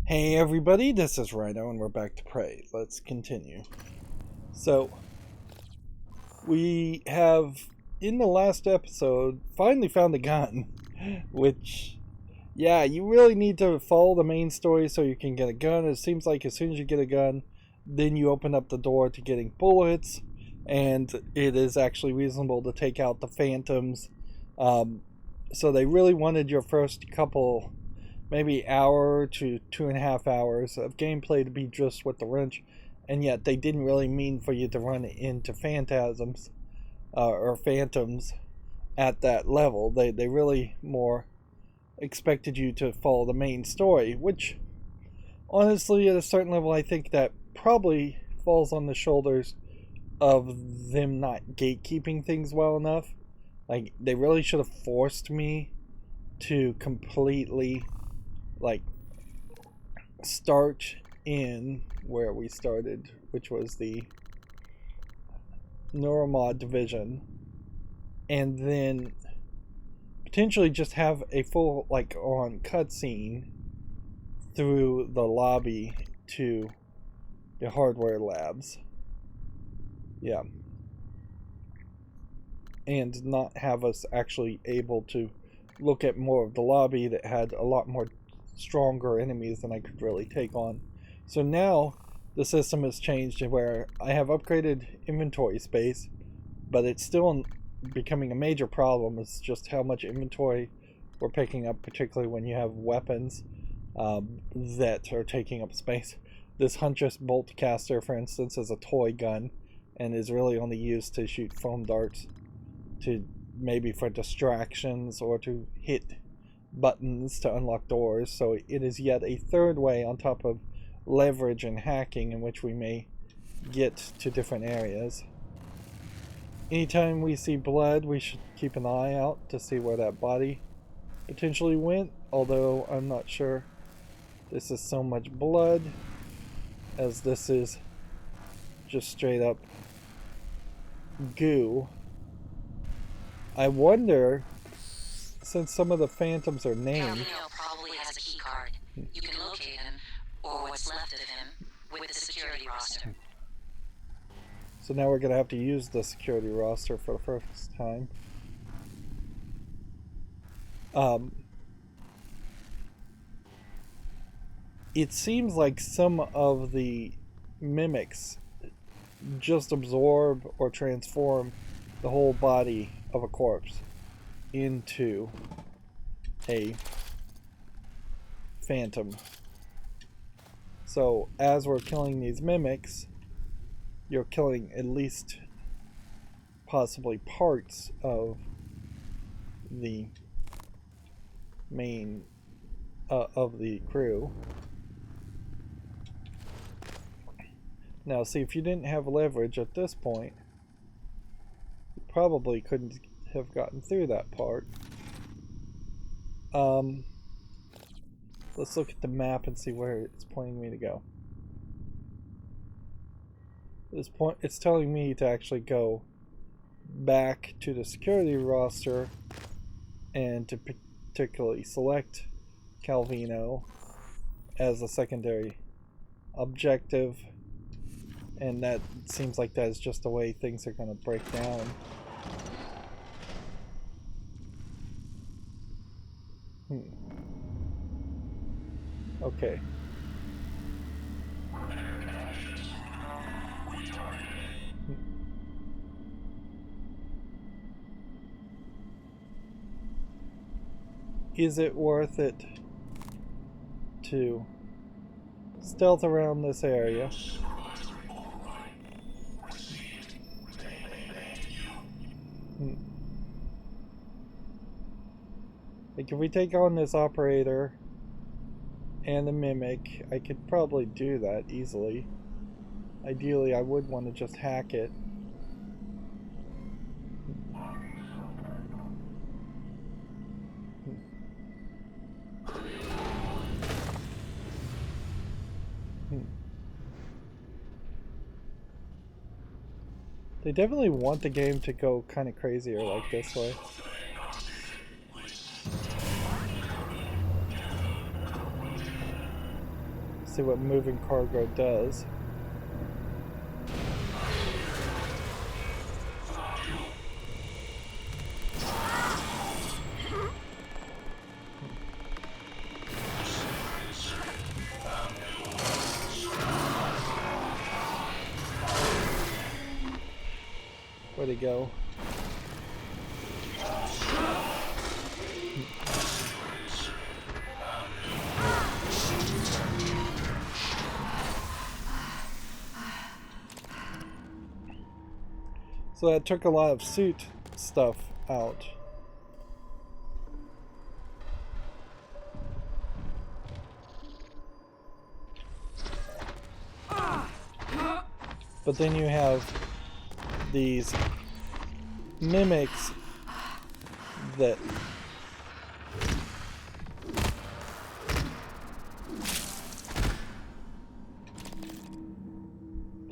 Hey everybody, this is Rydo and we're back to Prey. Let's continue. So, we have, in the last episode, finally found a gun. Which, yeah, you really need to follow the main story so you can get a gun. It seems like as soon as you get a gun, then you open up the door to getting bullets. And it is actually reasonable to take out the phantoms. So they really wanted your first couple, maybe hour to 2.5 hours of gameplay to be just with the wrench, and yet they didn't really mean for you to run into phantasms or phantoms at that level. They really more expected you to follow the main story, which honestly at a certain level I think that probably falls on the shoulders of them not gatekeeping things well enough. Like, they really should have forced me to completely, like, start in where we started, which was the Neuromod division, and then potentially just have a full, like, on cutscene through the lobby to the hardware labs. Yeah. And not have us actually able to look at more of the lobby that had a lot more stronger enemies than I could really take on. So now the system has changed to where I have upgraded inventory space, but it's still becoming a major problem. It's just how much inventory we're picking up, particularly when you have weapons that are taking up space. This Huntress bolt caster, for instance, is a toy gun and is really only used to shoot foam darts, to maybe for distractions or to hit buttons to unlock doors. So it is yet a third way on top of leverage and hacking in which we may get to different areas. Anytime we see blood, we should keep an eye out to see where that body potentially went, although I'm not sure this is so much blood as this is just straight up goo. I wonder, since some of the phantoms are named... Calvino probably has a key card. You can locate him, or what's left of him, with the security roster. So now we're going to have to use the security roster for the first time. It seems like some of the mimics just absorb or transform the whole body of a corpse into a phantom. So as we're killing these mimics, you're killing at least possibly parts of the main of the crew. Now see, if you didn't have leverage at this point, you probably couldn't have gotten through that part. Let's look at the map and see where it's pointing me to go. It's telling me to actually go back to the security roster and to particularly select Calvino as a secondary objective, and that seems like that is just the way things are going to break down. Okay. Is it worth it to stealth around this area? Like, if we take on this operator and the mimic, I could probably do that easily. Ideally, I would want to just hack it. They definitely want the game to go kind of crazier like this way. See what moving cargo does. Where'd he go? So that took a lot of suit stuff out. But then you have these mimics that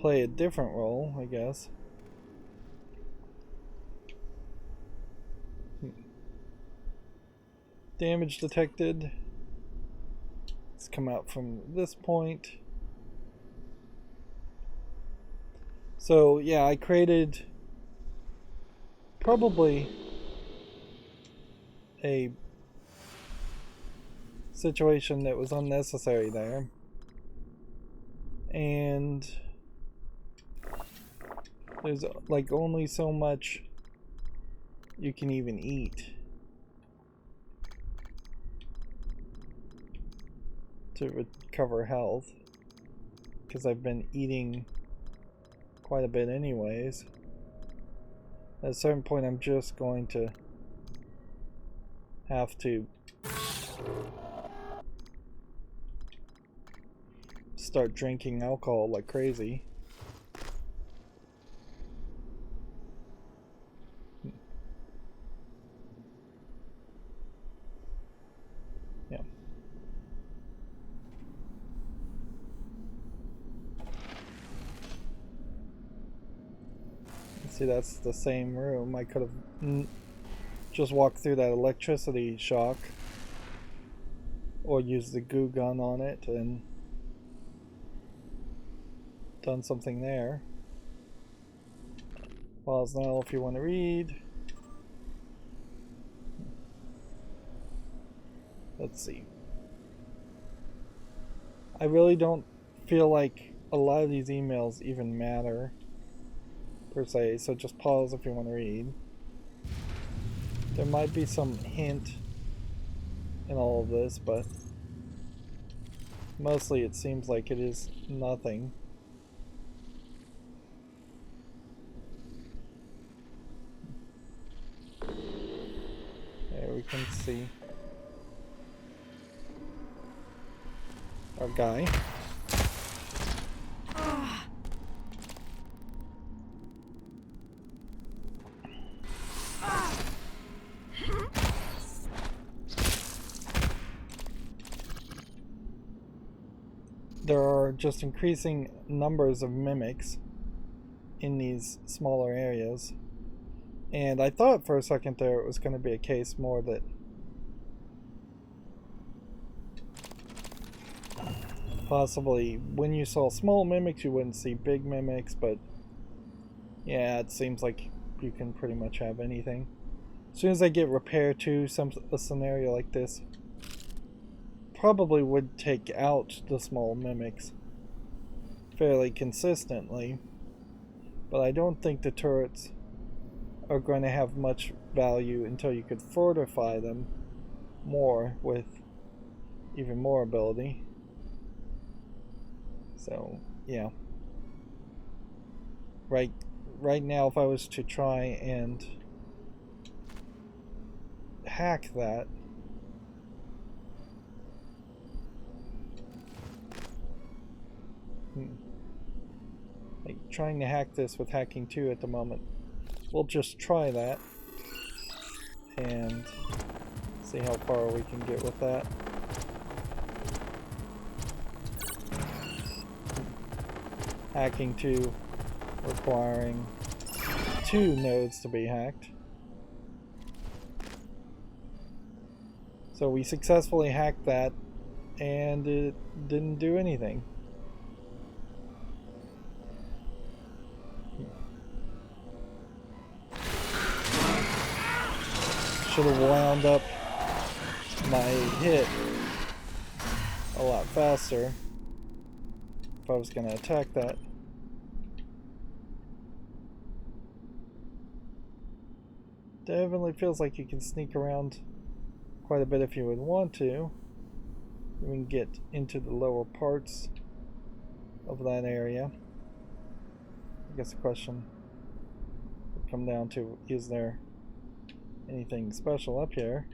play a different role, I guess. Damage detected. Let's come out from this point. So yeah, I created probably a situation that was unnecessary there. And there's like only so much you can even eat to recover health, because I've been eating quite a bit anyways. At a certain point I'm just going to have to start drinking alcohol like crazy. Yeah. See, that's the same room. I could have just walked through that electricity shock or used the goo gun on it and done something there. Pause now if you want to read. Let's see. I really don't feel like a lot of these emails even matter per se, so just pause if you want to read. There might be some hint in all of this, but mostly it seems like it is nothing. There we can see our guy. There are just increasing numbers of mimics in these smaller areas, and I thought for a second there it was going to be a case more that possibly when you saw small mimics you wouldn't see big mimics, but yeah, it seems like you can pretty much have anything. As soon as I get repair to a scenario like this, probably would take out the small mimics fairly consistently, but I don't think the turrets are going to have much value until you could fortify them more with even more ability. So yeah, right now if I was to try and hack that, like trying to hack this with hacking 2 at the moment. We'll just try that and see how far we can get with that. Hacking 2 requiring 2 nodes to be hacked. So we successfully hacked that, and it didn't do anything. Should have wound up my hit a lot faster if I was going to attack that. Definitely feels like you can sneak around quite a bit if you would want to. We can get into the lower parts of that area. I guess the question would come down to, is there anything special up here?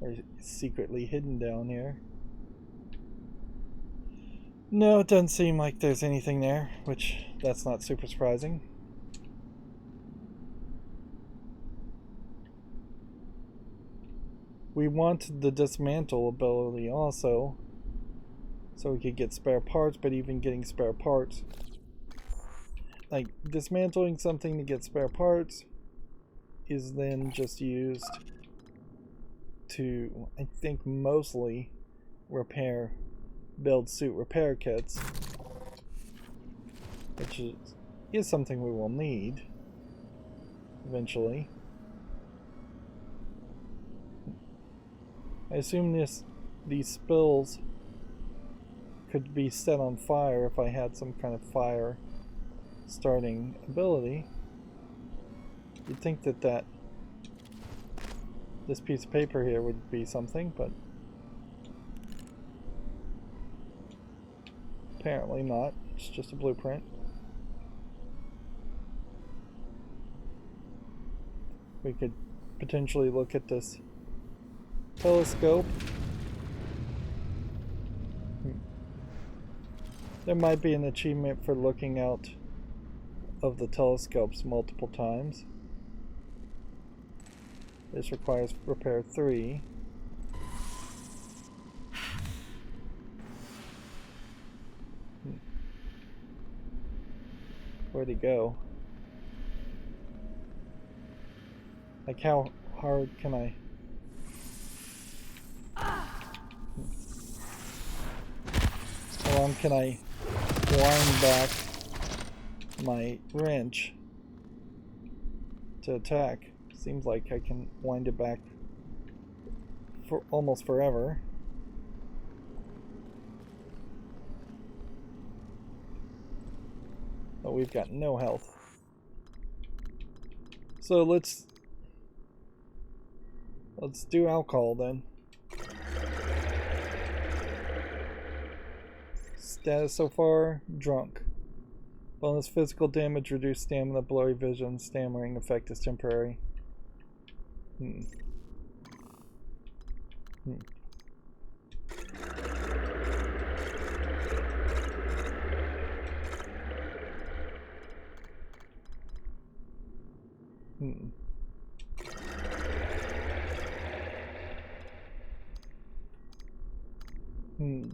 Or secretly hidden down here? No, it doesn't seem like there's anything there, which that's not super surprising. We want the dismantle ability also, so we could get spare parts, but even getting spare parts, like dismantling something to get spare parts, is then just used to, I think, mostly build suit repair kits, which is something we will need eventually. I assume these spills could be set on fire if I had some kind of fire starting ability. You'd think that this piece of paper here would be something, but apparently not. It's just a blueprint. We could potentially look at this telescope. There might be an achievement for looking out of the telescopes multiple times. This requires repair 3. Where'd he go? Like, how hard can I... How long can I wind back my wrench to attack? Seems like I can wind it back for almost forever. But we've got no health. So let's do alcohol then. Status so far, drunk. Bonus physical damage, reduced stamina, blurry vision, stammering effect is temporary.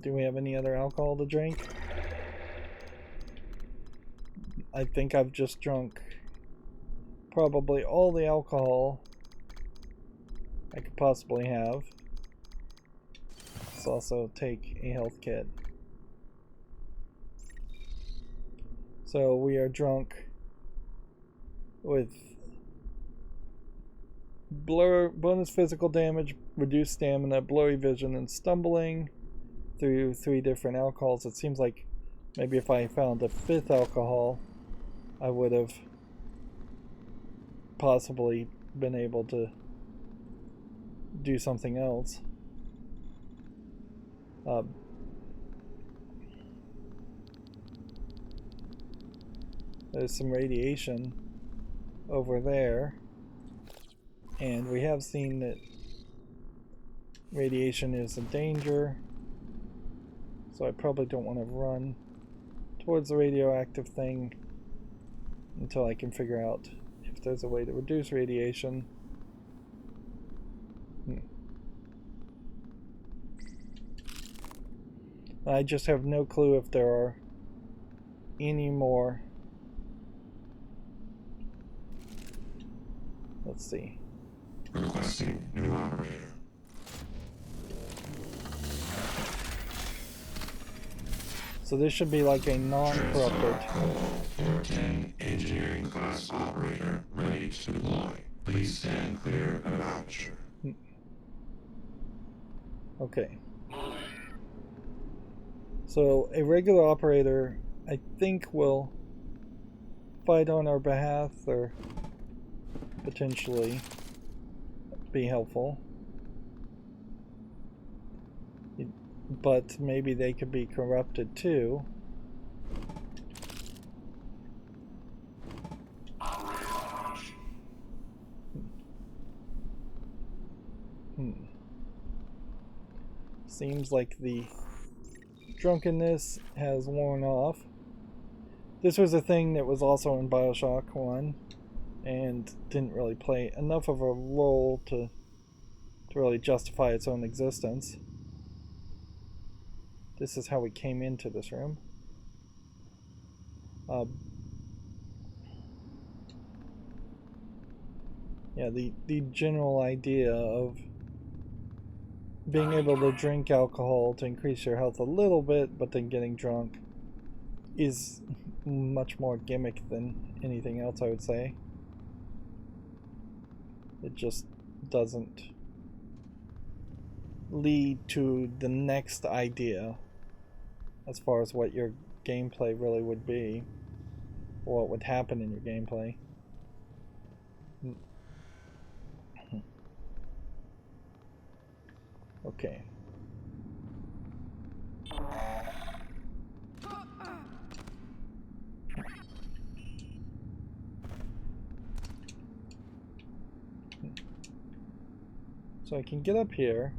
Do we have any other alcohol to drink? I think I've just drunk probably all the alcohol I could possibly have. Let's also take a health kit. So we are drunk with bonus physical damage, reduced stamina, blurry vision, and stumbling through 3 different alcohols. It seems like maybe if I found a 5th alcohol, I would have possibly been able to do something else. There's some radiation over there, and we have seen that radiation is a danger, so I probably don't want to run towards the radioactive thing until I can figure out if there's a way to reduce radiation. I just have no clue if there are any more. Let's see. Requesting new operator. So this should be like a non-corrupted. 410 engineering class operator ready to deploy. Please stand clear of aperture. Okay. So a regular operator, I think, will fight on our behalf or potentially be helpful. But maybe they could be corrupted too. Seems like the drunkenness has worn off. This was a thing that was also in BioShock 1 and didn't really play enough of a role to really justify its own existence. This is how we came into this room. Yeah, the general idea of being able to drink alcohol to increase your health a little bit, but then getting drunk is much more gimmick than anything else, I would say. It just doesn't lead to the next idea as far as what your gameplay really would be, or what would happen in your gameplay. Okay. So I can get up here.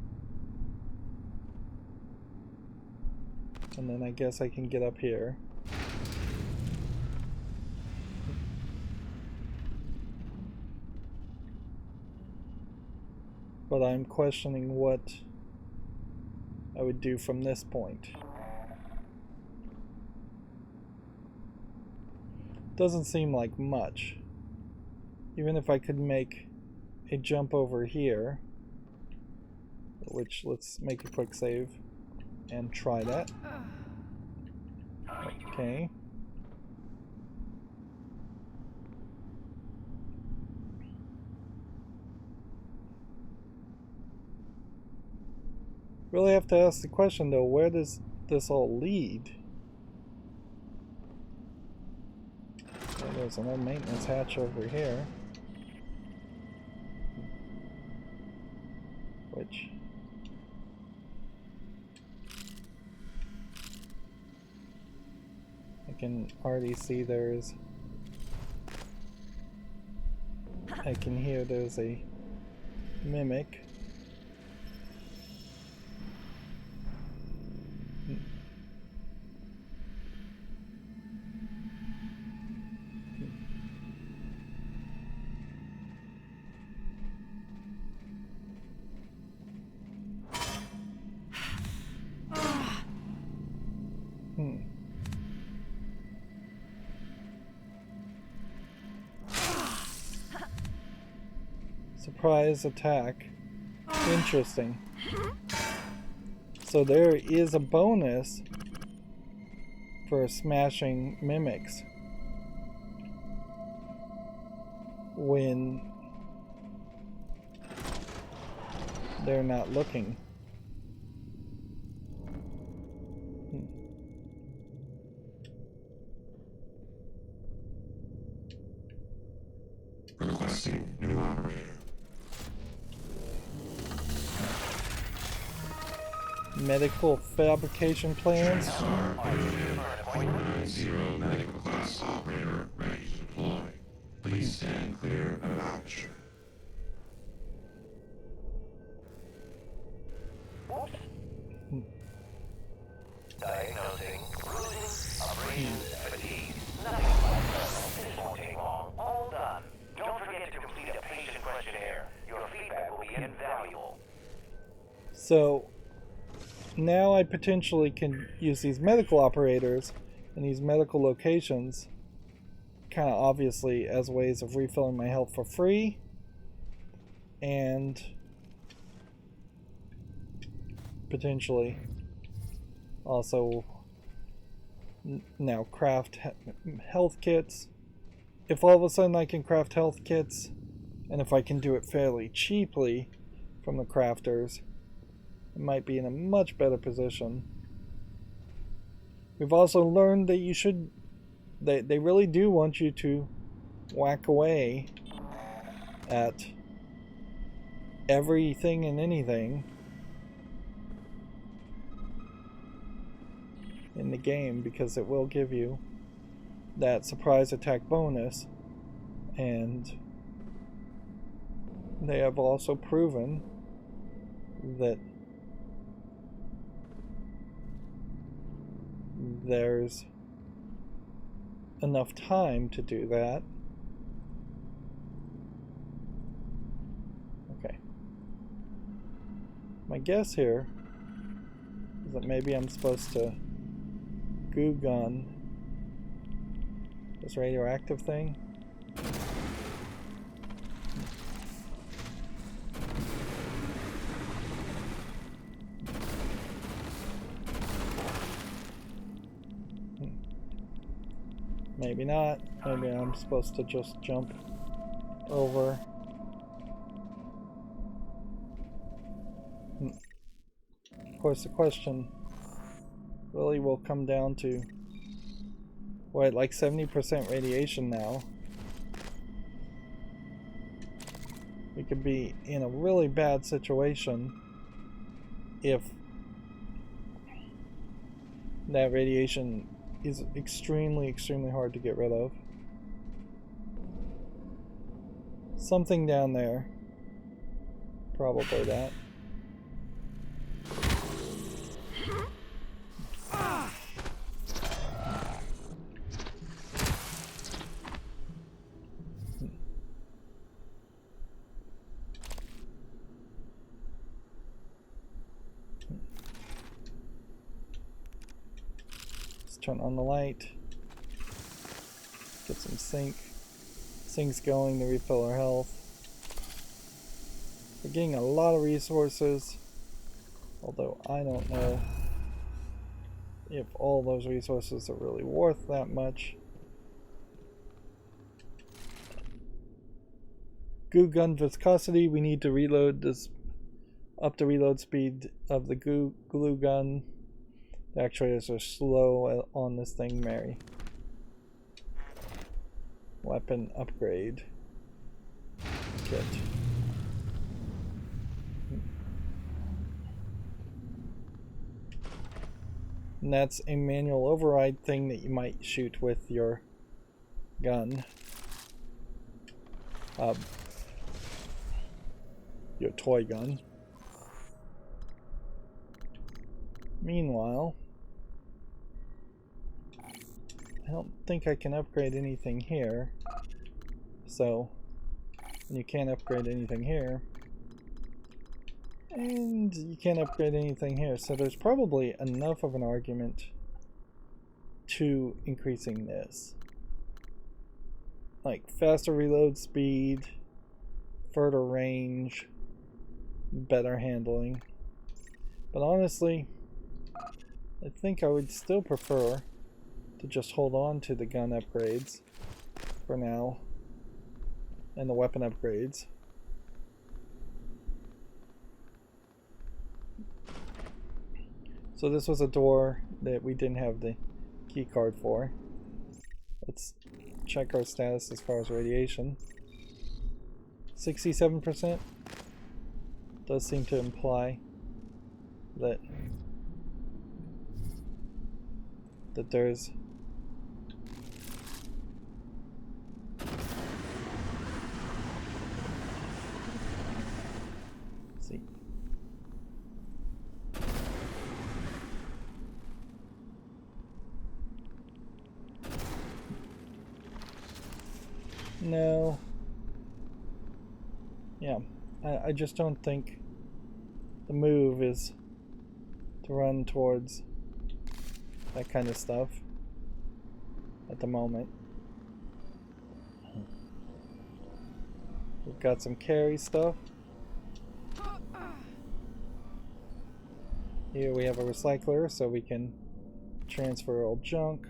And then I guess I can get up here. But I'm questioning what I would do from this point. Doesn't seem like much. Even if I could make a jump over here, which let's make a quick save and try that. Okay. Really have to ask the question though, where does this all lead? Oh, there's another maintenance hatch over here. Which I can already see there's... I can hear there's a mimic. Surprise attack. Interesting. So there is a bonus for smashing mimics when they're not looking. Requesting new operator. Medical fabrication plans. TranStar 490 medical class operator ready to deploy. Please stand clear of aperture. Diagnosing, bruising, abrasions, fatigue. Nothing like that. This won't take long. All done. Don't forget to complete a patient questionnaire. Your feedback will be invaluable. So now I potentially can use these medical operators and these medical locations kind of obviously as ways of refilling my health for free, and potentially also now craft health kits. If all of a sudden I can craft health kits, and if I can do it fairly cheaply from the crafters, I might be in a much better position. We've also learned that you should, they really do want you to whack away at everything and anything in the game, because it will give you that surprise attack bonus. And they have also proven that there's enough time to do that. Okay. My guess here is that maybe I'm supposed to goo gun this radioactive thing. Maybe not. Maybe I'm supposed to just jump over. Of course, the question really will come down to, we're at like 70% radiation now. We could be in a really bad situation if that radiation is extremely hard to get rid of. Something down there. Probably that. Turn on the light, get some sinks going to refill our health. We're getting a lot of resources, although I don't know if all those resources are really worth that much. Goo gun viscosity, we need to reload this up the reload speed of the glue gun. The actuators are slow on this thing, Mary. Weapon upgrade kit. And that's a manual override thing that you might shoot with your gun. Your toy gun. Meanwhile, I don't think I can upgrade anything here. So, you can't upgrade anything here. And you can't upgrade anything here. So there's probably enough of an argument to increasing this. Like faster reload speed, further range, better handling. But honestly, I think I would still prefer to just hold on to the gun upgrades for now and the weapon upgrades. So this was a door that we didn't have the key card for. Let's check our status as far as radiation. 67% does seem to imply that there's no. Yeah, I just don't think the move is to run towards that kind of stuff at the moment. We've got some carry stuff. Here we have a recycler, so we can transfer old junk.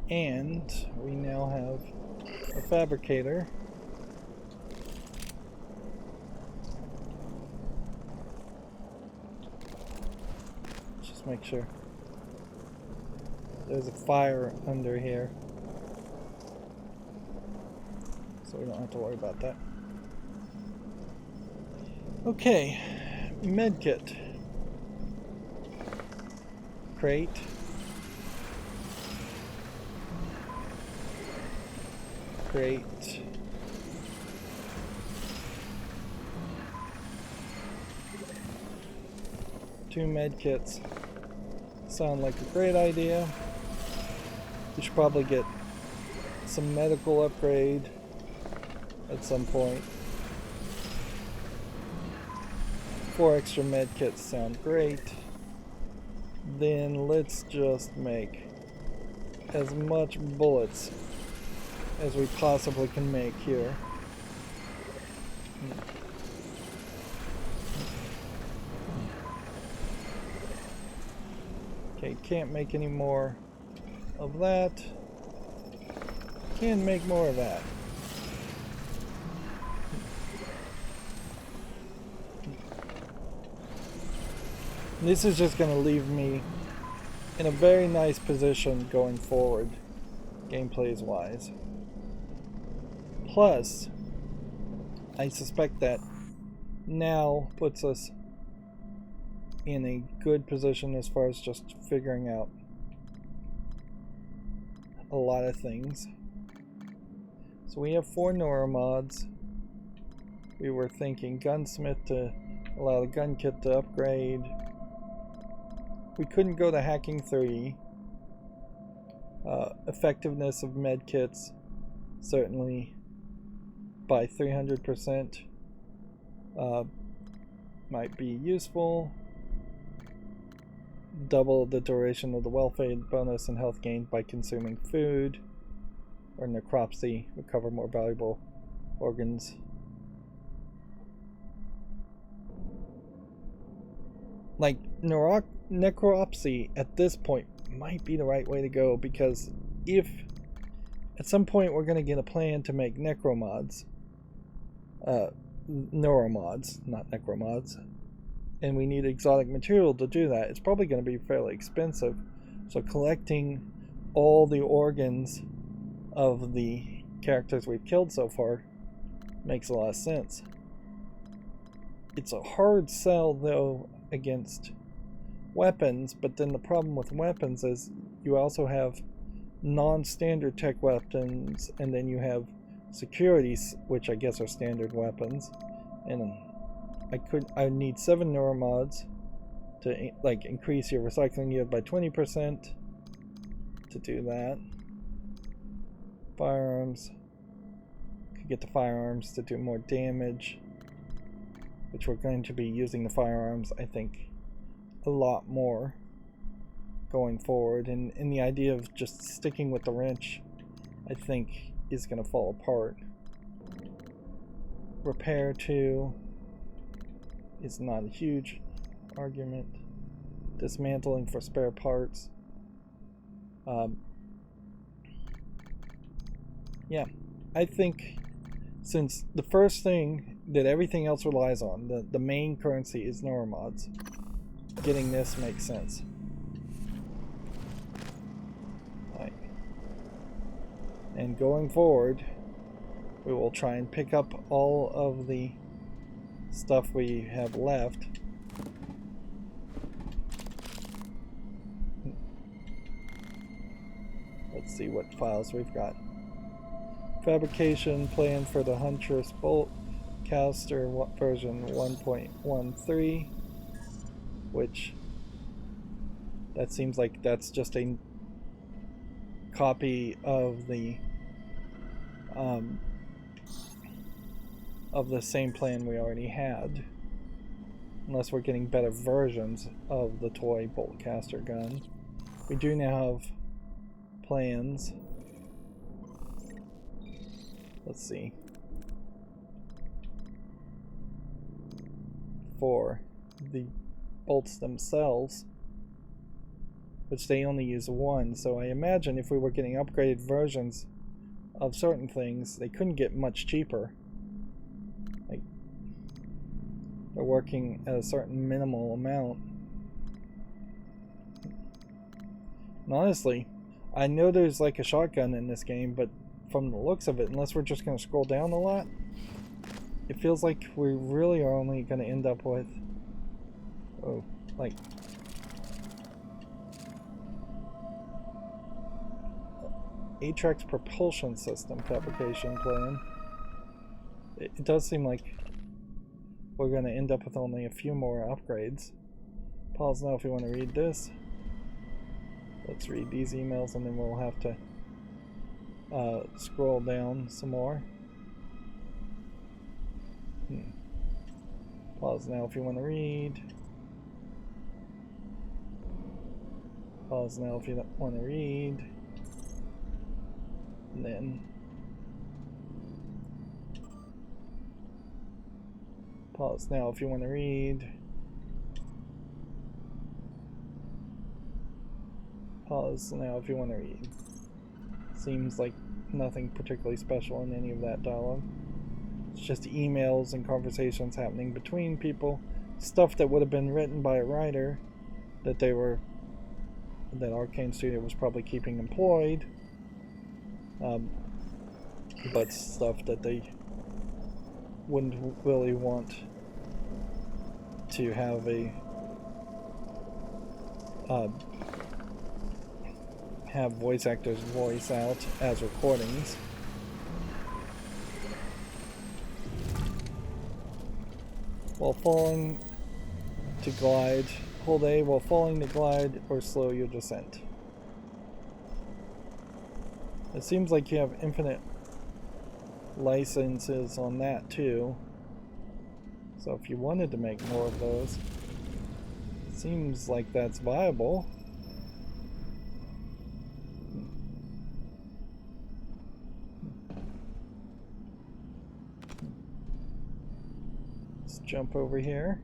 And we now have a fabricator. Just make sure. There's a fire under here, so we don't have to worry about that. Okay, medkit. Crate. Crate. Two medkits. Sound like a great idea. We should probably get some medical upgrade at some point. 4 extra medkits sound great. Then let's just make as much bullets as we possibly can make here. Okay, can't make any more of that. Can make more of that. This is just going to leave me in a very nice position going forward, gameplays wise. Plus, I suspect that now puts us in a good position as far as just figuring out a lot of things. So we have 4 neuromods. We were thinking gunsmith to allow the gun kit to upgrade. We couldn't go to hacking 3. Effectiveness of medkits certainly by 300% might be useful. Double the duration of the welfare bonus and health gained by consuming food. Or necropsy, recover more valuable organs. Like, necropsy at this point might be the right way to go, because if at some point we're going to get a plan to make necromods, neuromods, not necromods, and we need exotic material to do that, it's probably going to be fairly expensive. So collecting all the organs of the characters we've killed so far makes a lot of sense. It's a hard sell though against weapons, but then the problem with weapons is you also have non-standard tech weapons, and then you have securities, which I guess are standard weapons, and I need 7 neuromods to like increase your recycling yield by 20% to do that. Firearms, could get the firearms to do more damage, which we're going to be using the firearms, I think, a lot more going forward, and the idea of just sticking with the wrench, I think, is going to fall apart. Repair 2 is not a huge argument. Dismantling for spare parts. Yeah, I think since the first thing that everything else relies on, the main currency is neuromods, getting this makes sense. Right. And going forward, we will try and pick up all of the stuff we have left. Let's see what files we've got. Fabrication plan for the Huntress Bolt Caster version 1.13, which that seems like that's just a copy of the same plan we already had, unless we're getting better versions of the toy bolt caster gun. We do now have plans let's see. For the bolts themselves, which they only use one, so I imagine if we were getting upgraded versions of certain things, they couldn't get much cheaper. Like, they're working at a certain minimal amount. And honestly, I know there's like a shotgun in this game, but from the looks of it, unless we're just going to scroll down a lot, it feels like we really are only going to end up with, oh, like, Atrax propulsion system fabrication plan. It does seem like we're going to end up with only a few more upgrades. Pause now if you want to read this. Let's read these emails and then we'll have to scroll down some more. Pause now if you want to read. Pause now if you don't want to read. And then pause now if you want to read. Pause now if you want to read. Seems like nothing particularly special in any of that dialogue. It's just emails and conversations happening between people. Stuff that would have been written by a writer that Arcane Studio was probably keeping employed. But stuff that they wouldn't really want to have have voice actors voice out as recordings. While falling to glide, hold A while falling to glide or slow your descent. It seems like you have infinite licenses on that too. So if you wanted to make more of those, it seems like that's viable. Let's jump over here.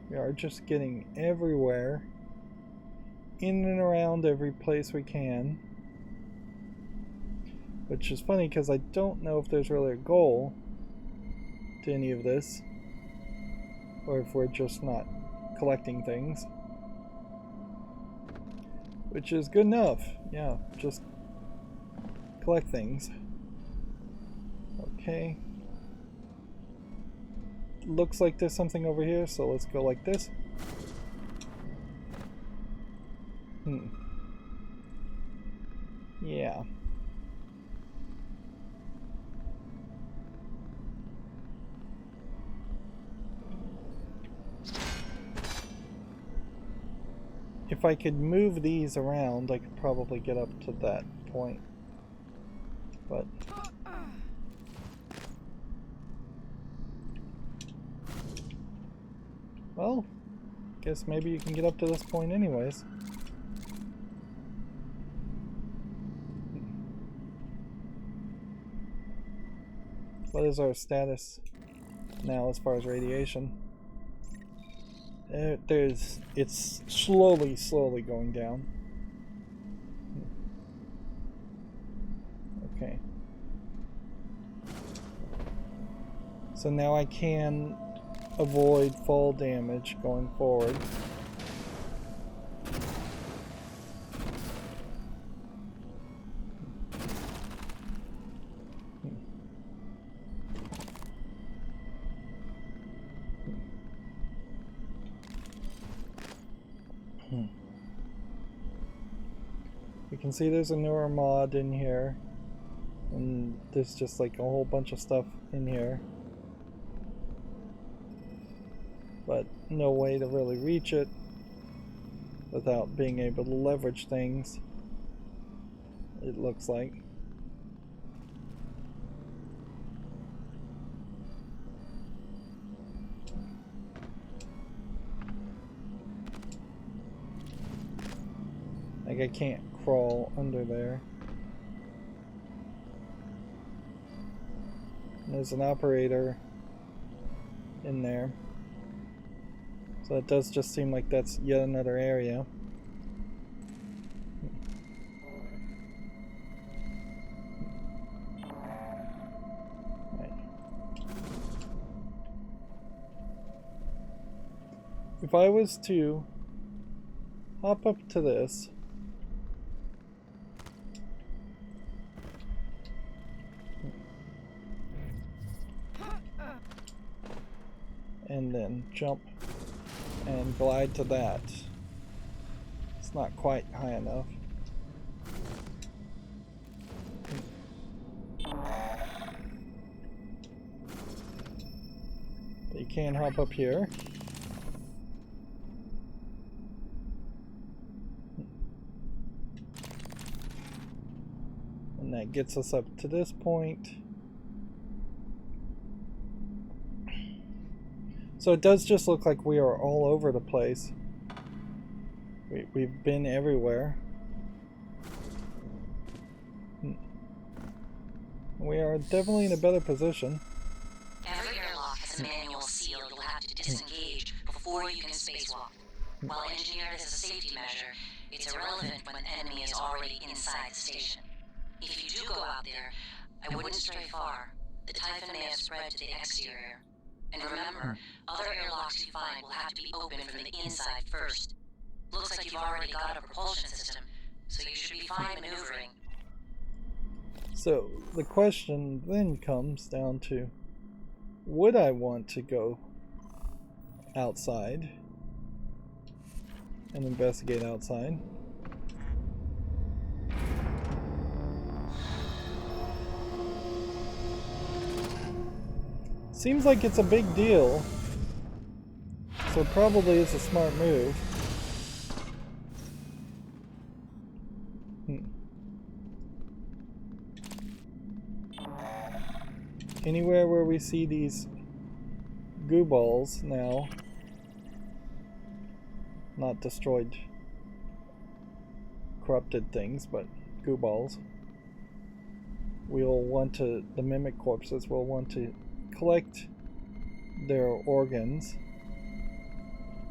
We are just getting everywhere, in and around every place we can, which is funny because I don't know if there's really a goal to any of this, or if we're just not collecting things, which is good enough. Yeah, just collect things. Okay. Looks like there's something over here, so let's go like this. Yeah. If I could move these around, I could probably get up to that point. But well, guess maybe you can get up to this point anyways. What is our status now as far as radiation? It's slowly going down. Okay. So now I can avoid fall damage going forward. You can see there's a newer mod in here, and there's just like a whole bunch of stuff in here, but no way to really reach it without being able to leverage things, it looks like. Like I can't crawl under there. And there's an operator in there. So it does just seem like that's yet another area. Right. If I was to hop up to this, and then jump and glide to that. It's not quite high enough. But you can hop up here. And that gets us up to this point. So it does just look like we are all over the place. We've been everywhere. We are definitely in a better position. Every airlock has a manual seal you'll have to disengage before you can spacewalk. While engineered as a safety measure, it's irrelevant when the enemy is already inside the station. If you do go out there, I wouldn't stray far. The Typhon may have spread to the exterior. And remember, other airlocks you find will have to be opened from the inside first. Looks like you've already got a propulsion system, so you should be fine maneuvering. So the question then comes down to, would I want to go outside and investigate outside? Seems like it's a big deal, so it probably is a smart move. Anywhere where we see these goo balls now, not destroyed corrupted things, but goo balls, we'll want to, the mimic corpses will want to collect their organs,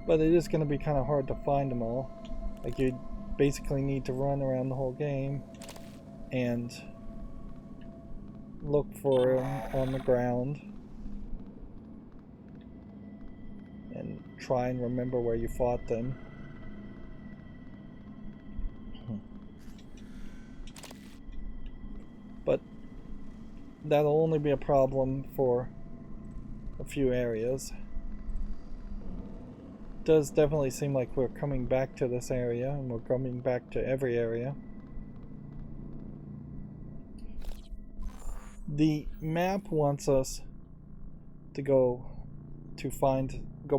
but it is going to be kind of hard to find them all. Like, you basically need to run around the whole game and look for them on the ground and try and remember where you fought them. But that'll only be a problem for a few areas. Does definitely seem like we're coming back to this area, and we're coming back to every area. The map wants us to go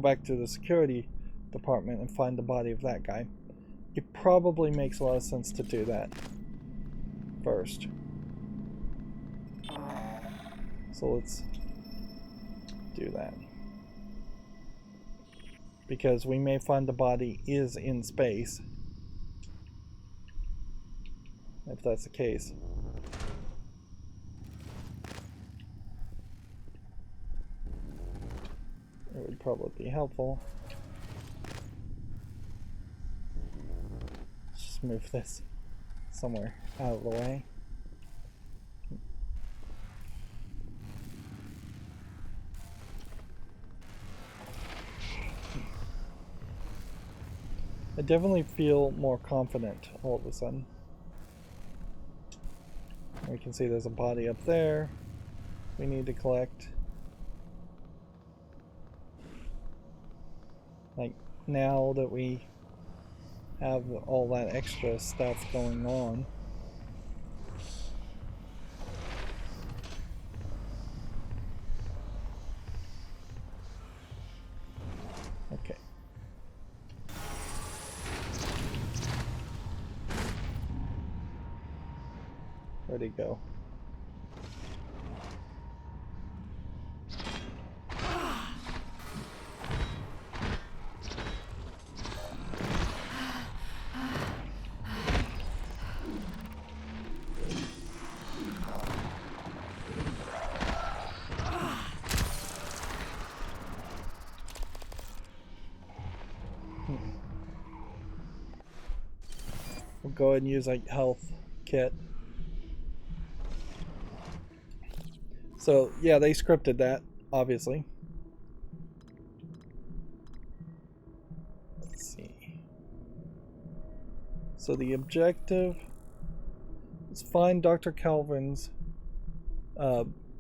back to the security department and find the body of that guy. It probably makes a lot of sense to do that first. So let's do that. Because we may find the body is in space. If that's the case. It would probably be helpful. Let's just move this somewhere out of the way. I definitely feel more confident all of a sudden. We can see there's a body up there we need to collect. Like, now that we have all that extra stuff going on, okay. Where'd he go? go ahead and use a health kit. So yeah, they scripted that, obviously. Let's see. So the objective is find Dr. Calvin's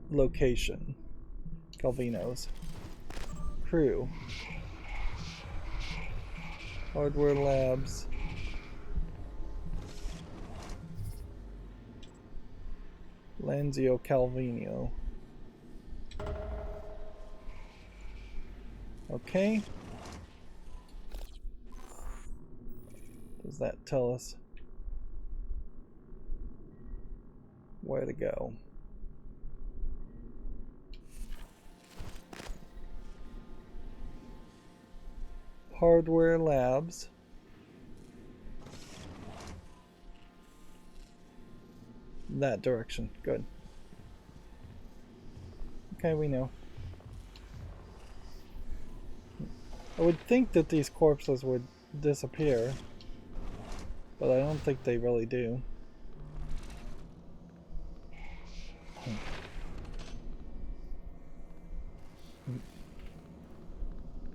location. Calvino's. Crew. Hardware labs. Lanzio Calvino. Okay. Does that tell us where to go? Hardware labs. That direction. Good. Okay, we know. I would think that these corpses would disappear, but I don't think they really do.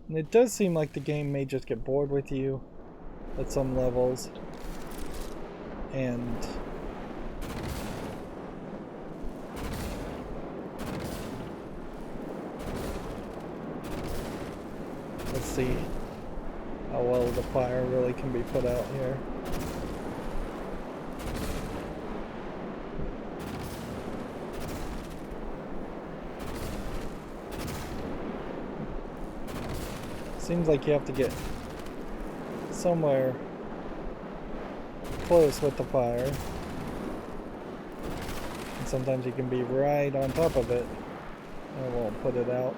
And it does seem like the game may just get bored with you at some levels, and let's see how well the fire really can be put out here. Seems like you have to get somewhere close with the fire. And sometimes you can be right on top of it and it won't put it out.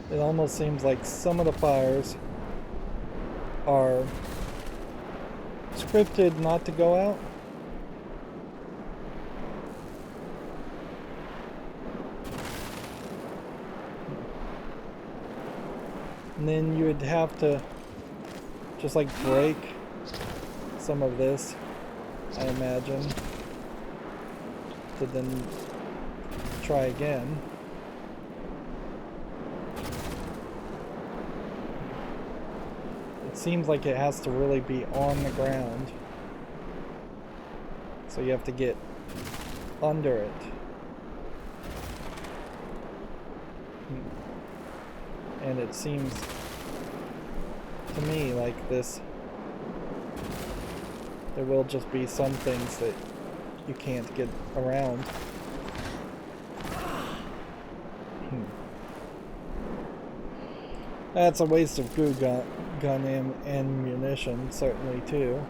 It almost seems like some of the fires are scripted not to go out. And then you would have to just like break some of this, I imagine, to then try again. It seems like it has to really be on the ground, so you have to get under it. And it seems to me like this, there will just be some things that you can't get around. That's a waste of goo gun and munition, certainly, too.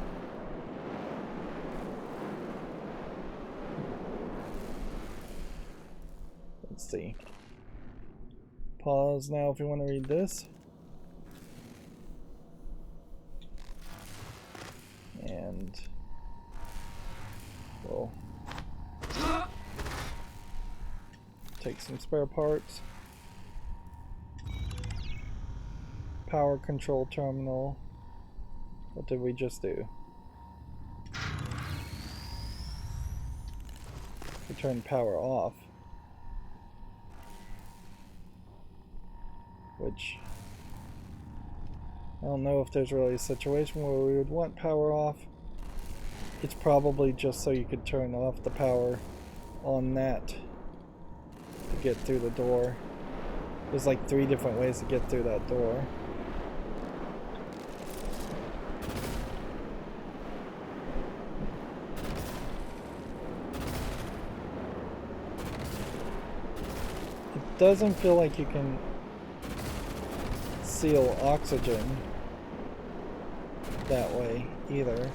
Let's see. Pause now if you want to read this. And we'll take some spare parts. Power control terminal. What did we just do? We turned power off. Which, I don't know if there's really a situation where we would want power off. It's probably just so you could turn off the power on that to get through the door. There's like 3 different ways to get through that door. It doesn't feel like you can seal oxygen that way either.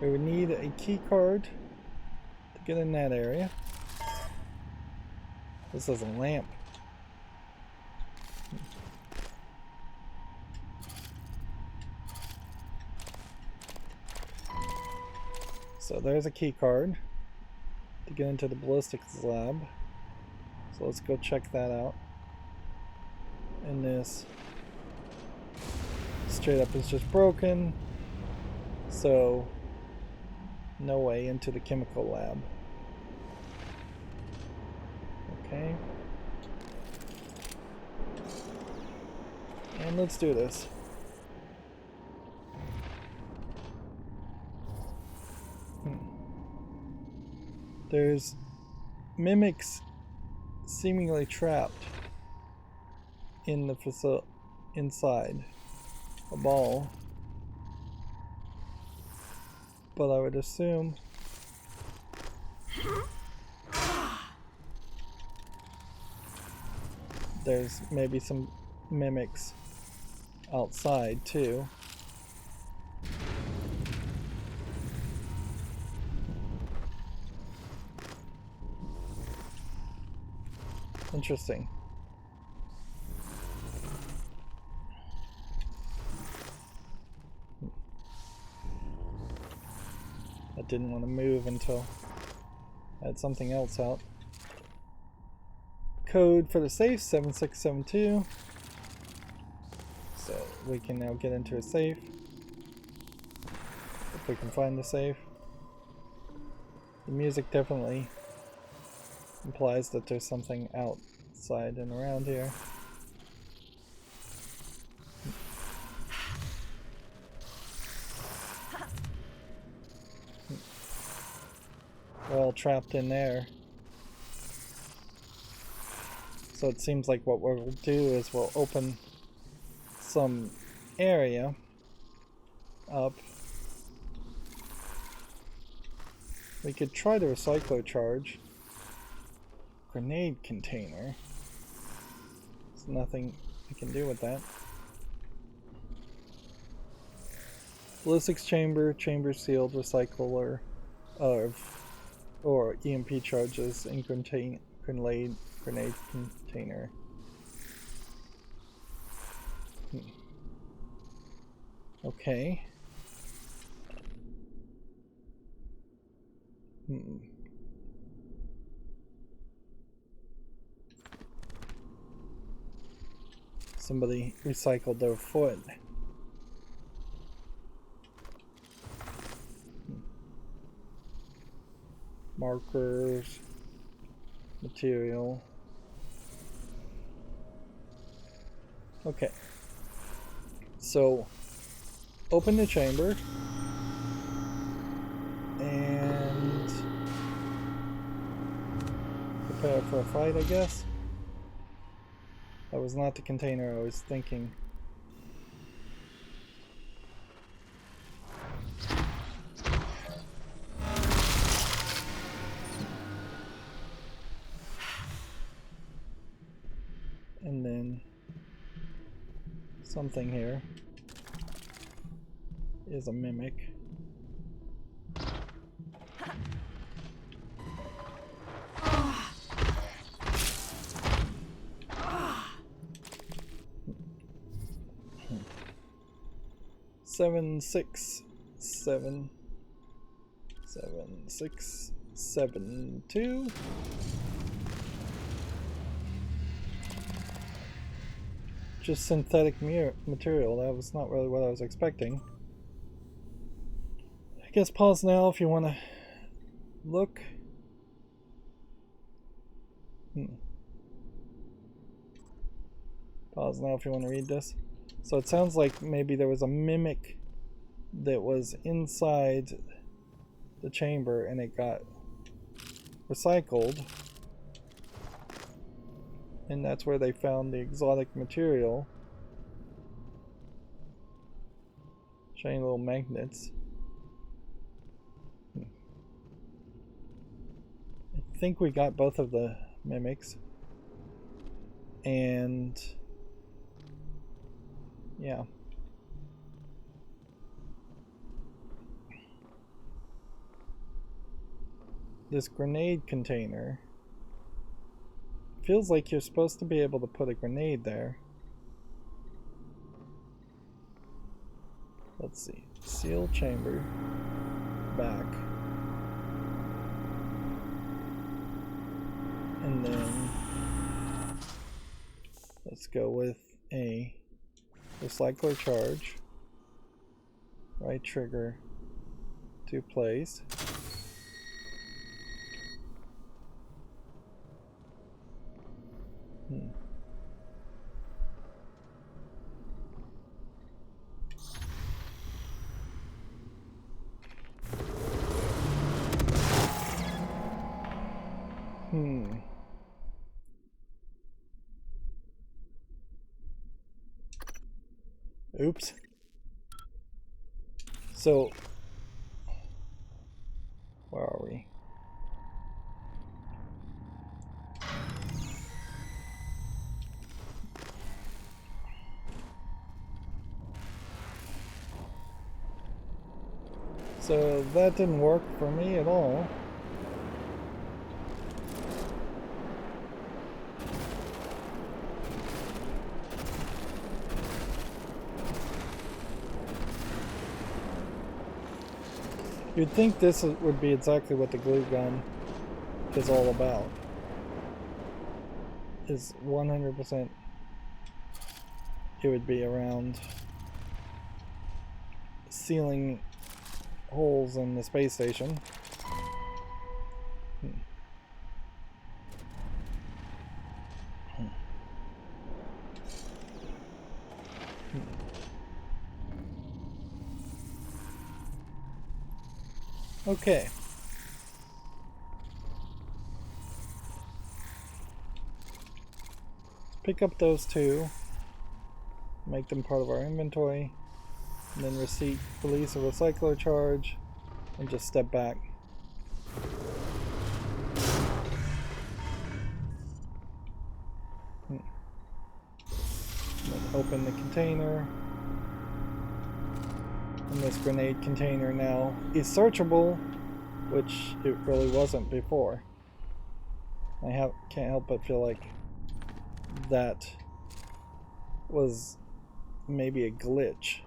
I would need a key card to get in that area. This is a lamp. So there's a key card to get into the ballistics lab. So let's go check that out. And this straight up is just broken. So no way into the chemical lab. Okay. And let's do this. There's mimics seemingly trapped in the facility inside a ball, but I would assume there's maybe some mimics outside too. Interesting. I didn't want to move until I had something else out. Code for the safe 7672. So we can now get into a safe. If we can find the safe. The music definitely implies that there's something outside and around here. We're all trapped in there. So it seems like what we'll do is we'll open some area up. We could try the recycler charge. Grenade container. There's nothing we can do with that. Ballistics chamber, chamber sealed, recycler or EMP charges in grenade container. Okay. Somebody recycled their foot. Markers, material. Okay. So, open the chamber and prepare for a fight, I guess. That was not the container I was thinking. And then something here is a mimic. Seven, six, seven, 7672. Just synthetic material. That was not really what I was expecting. I guess pause now if you want to look. Pause now if you want to read this. So it sounds like maybe there was a mimic that was inside the chamber and it got recycled. And that's where they found the exotic material. Shiny little magnets. I think we got both of the mimics. And yeah. this grenade container. Feels like you're supposed to be able to put a grenade there. Let's see. Sealed chamber. Back. And then let's go with a recycler charge. Right trigger to place. Oops. So, where are we? So that didn't work for me at all. You'd think this would be exactly what the glue gun is all about. Is 100% it would be around sealing holes in the space station. Okay. Let's pick up those two, make them part of our inventory, and then release a recycler charge, and just step back. Then open the container. And this grenade container now is searchable, which it really wasn't before. I can't help but feel like that was maybe a glitch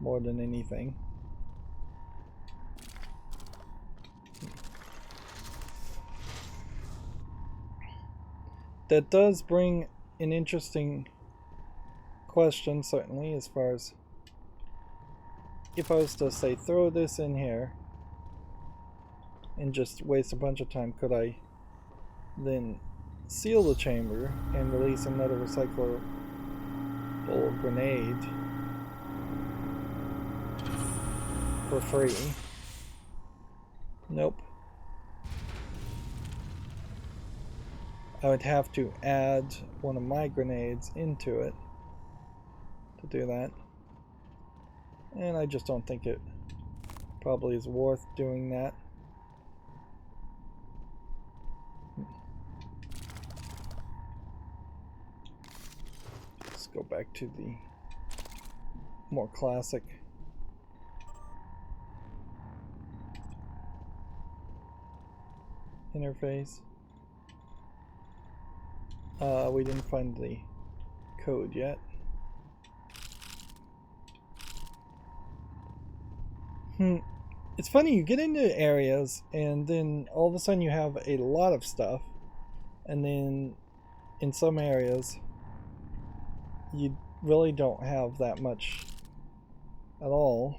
more than anything. That does bring an interesting question, certainly, as far as if I was to say throw this in here and just waste a bunch of time, could I then seal the chamber and release another recyclable grenade for free? Nope. I would have to add one of my grenades into it to do that. And I just don't think it probably is worth doing that. Let's go back to the more classic interface. We didn't find the code yet. It's funny, you get into areas and then all of a sudden you have a lot of stuff, and then in some areas you really don't have that much at all.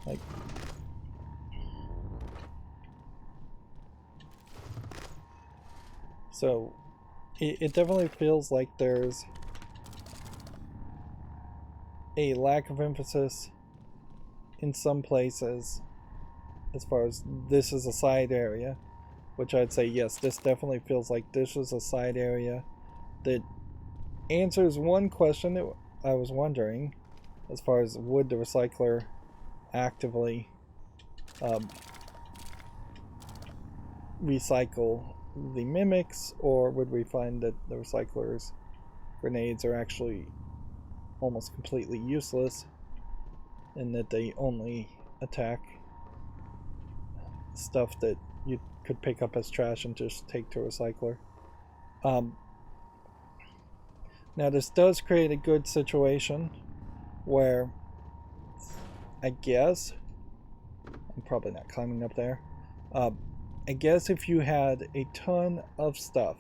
Like, so it definitely feels like there's a lack of emphasis in some places as far as this is a side area, which I'd say yes, this definitely feels like this is a side area that answers one question that I was wondering, as far as would the recycler actively recycle the mimics, or would we find that the recycler's grenades are actually almost completely useless in that they only attack stuff that you could pick up as trash and just take to a recycler. Now this does create a good situation where I guess I'm probably not climbing up there. I guess if you had a ton of stuff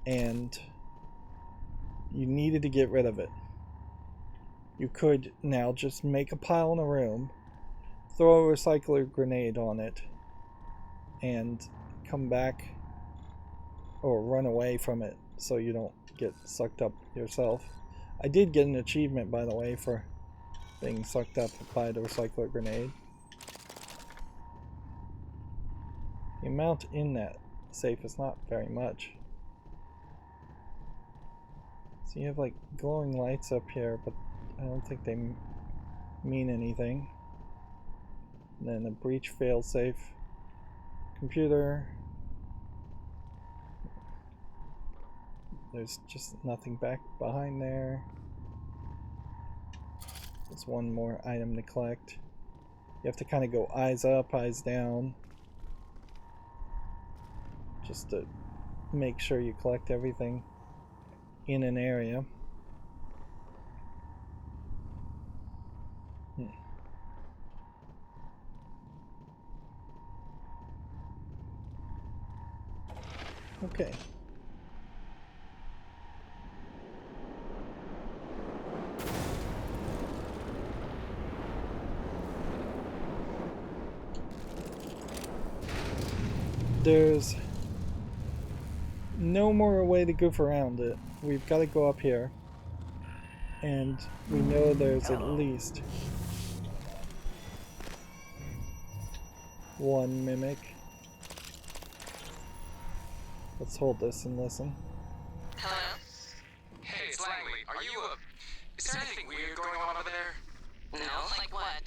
and you needed to get rid of it, you could now just make a pile in a room, throw a recycler grenade on it, and come back or run away from it so you don't get sucked up yourself. I did get an achievement, by the way, for being sucked up by the recycler grenade. The amount in that safe is not very much. So you have like glowing lights up here, but I don't think they mean anything. And then a breach failsafe computer. There's just nothing back behind there. There's one more item to collect. You have to kind of go eyes up, eyes down, just to make sure you collect everything in an area. Okay. There's no more way to goof around it. We've got to go up here. And we know there's at least one mimic. Let's hold this and listen. Hello? Hey, it's Langley. Are you, is there anything weird going on over there? No? Like what?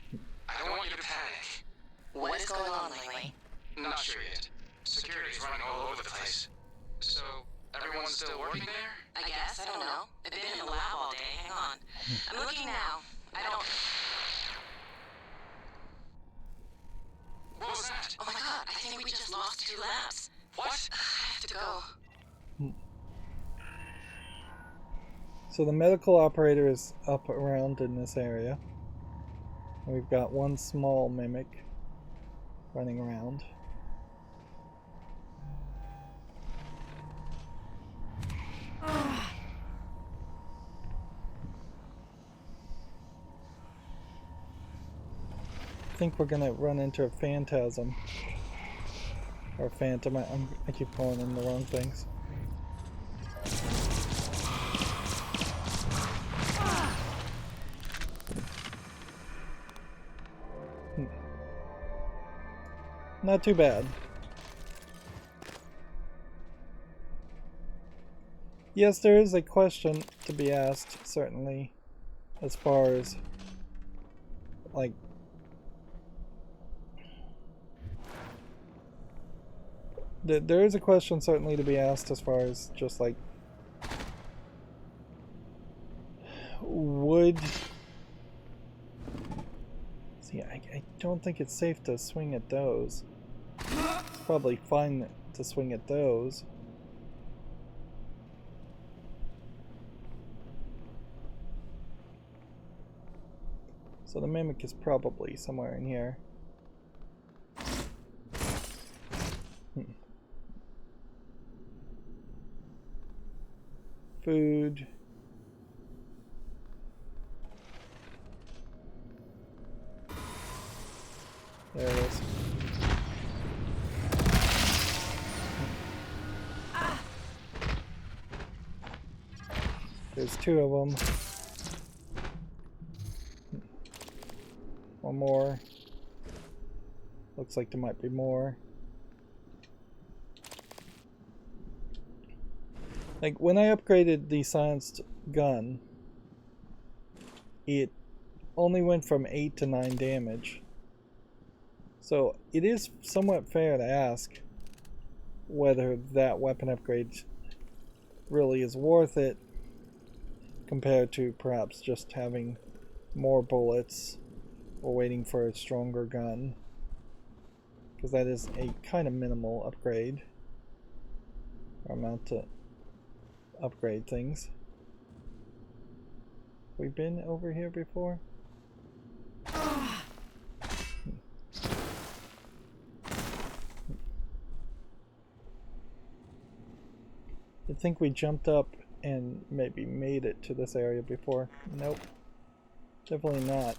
I don't want you to panic. What is going on, Langley? Not sure yet. Security's running all over the place. So, everyone's still working there? I guess, I don't know. I've been in the lab all day. Hang on. I'm looking now. I don't... What was that? Oh my god, I think we just lost 2 labs. What? I have to go. So the medical operator is up around in this area. And we've got one small mimic running around. I think we're gonna run into a phantasm. Or phantom, I keep calling them the wrong things. Not too bad. Yes, there is a question to be asked, certainly, as far as, like, there is a question certainly to be asked as far as just like, would... See, I don't think it's safe to swing at those. It's probably fine to swing at those. So the mimic is probably somewhere in here. Food. There it is. There's 2 of them. One more. Looks like there might be more. Like, when I upgraded the silenced gun, it only went from 8 to 9 damage. So it is somewhat fair to ask whether that weapon upgrade really is worth it compared to perhaps just having more bullets or waiting for a stronger gun, because that is a kind of minimal upgrade or amount to upgrade things. We've been over here before? I think we jumped up and maybe made it to this area before. Nope. Definitely not.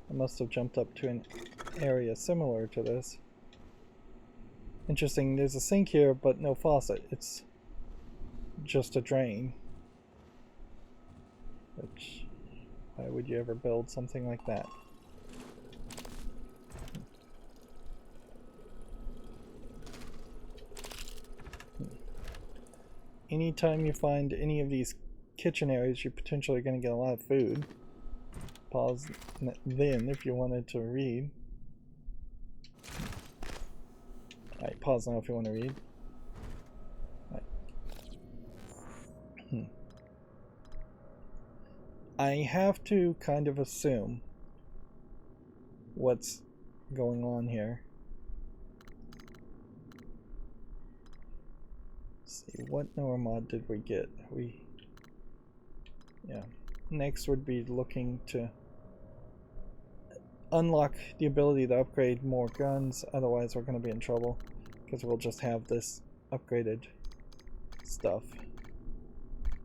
I must have jumped up to an area similar to this. Interesting, there's a sink here, but no faucet. It's just a drain. Which, why would you ever build something like that? Anytime you find any of these kitchen areas, you're potentially going to get a lot of food. Pause then if you wanted to read. Alright, pause now if you want to read. Right. I have to kind of assume what's going on here. Let's see, what Normod did we get? Next would be looking to unlock the ability to upgrade more guns, otherwise we're going to be in trouble because we'll just have this upgraded stuff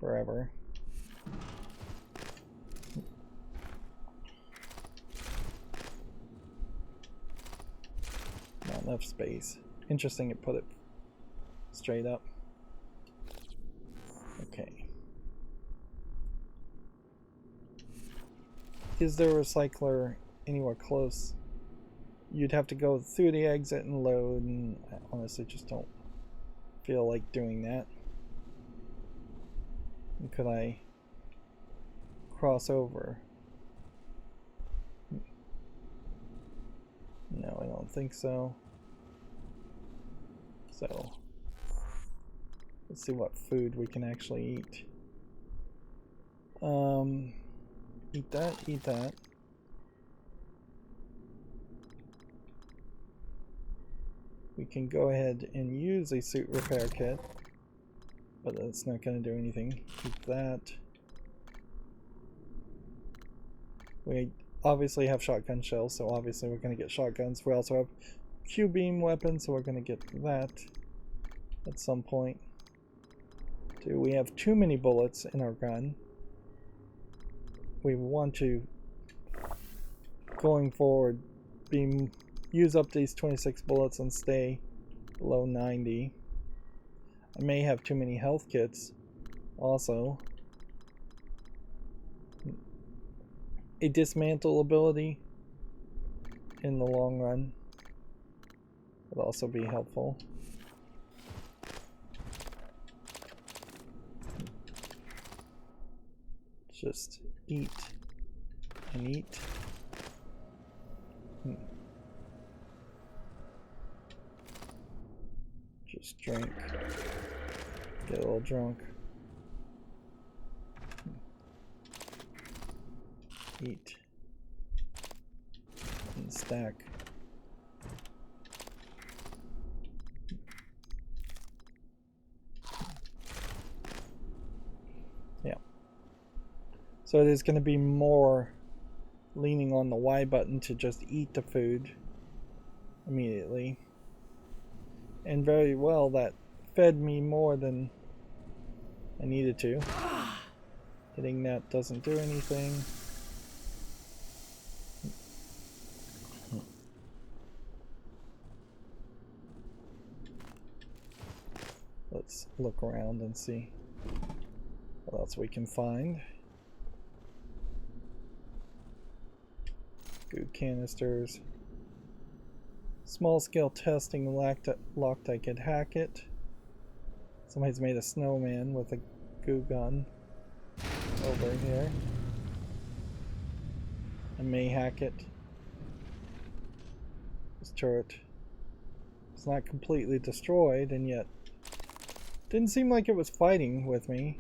forever. Not enough space. Interesting, it put it straight up. Okay. Is there a recycler anywhere close? You'd have to go through the exit and load, and I honestly just don't feel like doing that. And could I cross over? No, I don't think so. So let's see what food we can actually eat. Eat that, eat that. We can go ahead and use a suit repair kit, but that's not going to do anything. Eat that. We obviously have shotgun shells, so obviously we're going to get shotguns. We also have Q-beam weapons, so we're going to get that at some point. Do we have too many bullets in our gun? We want to, going forward, use up these 26 bullets and stay below 90. I may have too many health kits also. A dismantle ability in the long run would also be helpful. Just eat and eat. Just drink. Get a little drunk. Eat. And stack. Yeah. So it is going to be more leaning on the Y button to just eat the food immediately. And very well, that fed me more than I needed to. Hitting that doesn't do anything. Let's look around and see what else we can find. Goo canisters. Small scale testing locked I could hack it. Somebody's made a snowman with a goo gun over here. I may hack it. This turret It's not completely destroyed, and yet didn't seem like it was fighting with me.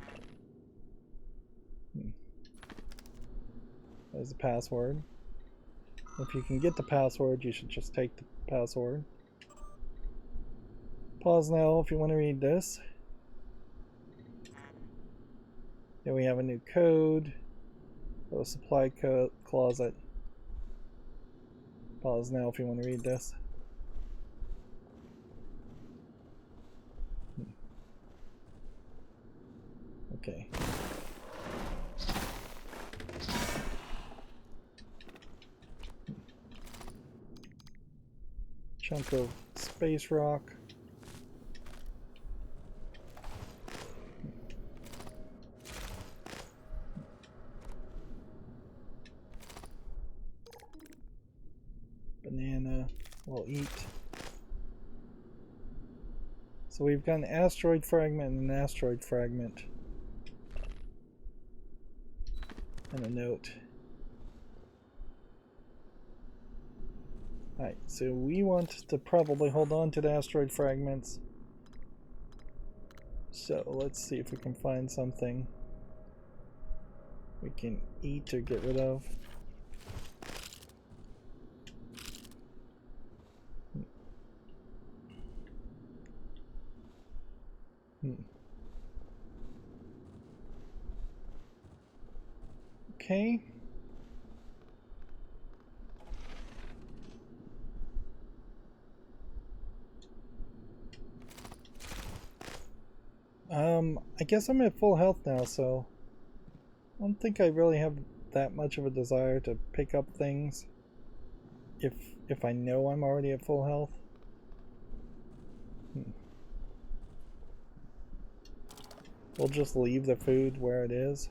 There's the password. If you can get the password, you should just take the password. Pause now if you want to read this. Here we have a new code. A supply closet. Pause now if you want to read this. Okay. Chunk of space rock. Banana. We'll eat. So we've got an asteroid fragment and an asteroid fragment. And a note. Alright, so we want to probably hold on to the asteroid fragments. So let's see if we can find something we can eat or get rid of. Okay. I guess I'm at full health now, so I don't think I really have that much of a desire to pick up things if I know I'm already at full health. We'll just leave the food where it is.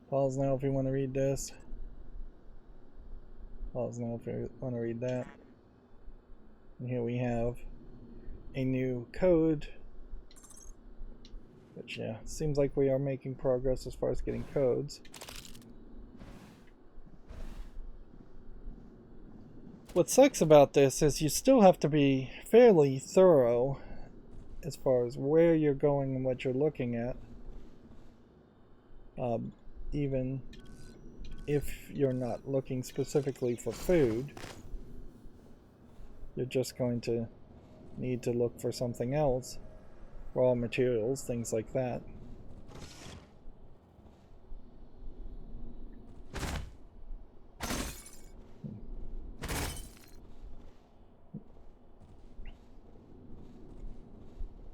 Pause now if you want to read this. Pause now if you want to read that. And here we have a new code. Which, yeah, seems like we are making progress as far as getting codes. What sucks about this is you still have to be fairly thorough as far as where you're going and what you're looking at. Even if you're not looking specifically for food, you're just going to need to look for something else. Raw materials, things like that.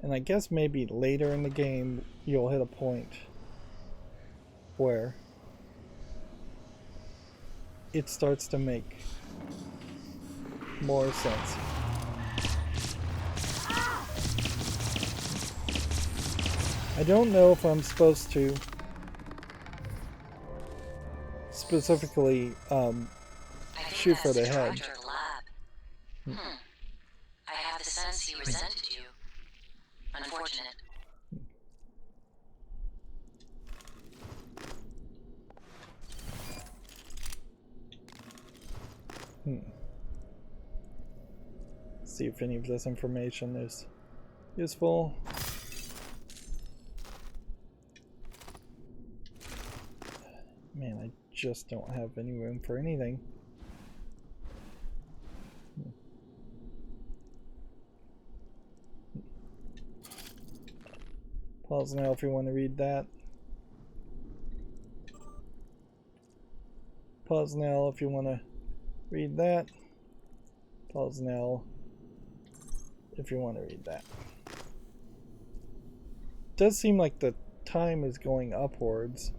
And I guess maybe later in the game you'll hit a point where it starts to make more sense. I don't know if I'm supposed to specifically shoot for the head. I have the sense he resented you. Unfortunate. See if any of this information is useful. Man, I just don't have any room for anything. Pause now if you want to read that. Pause now if you want to read that. Pause now if you want to read that. It does seem like the time is going upwards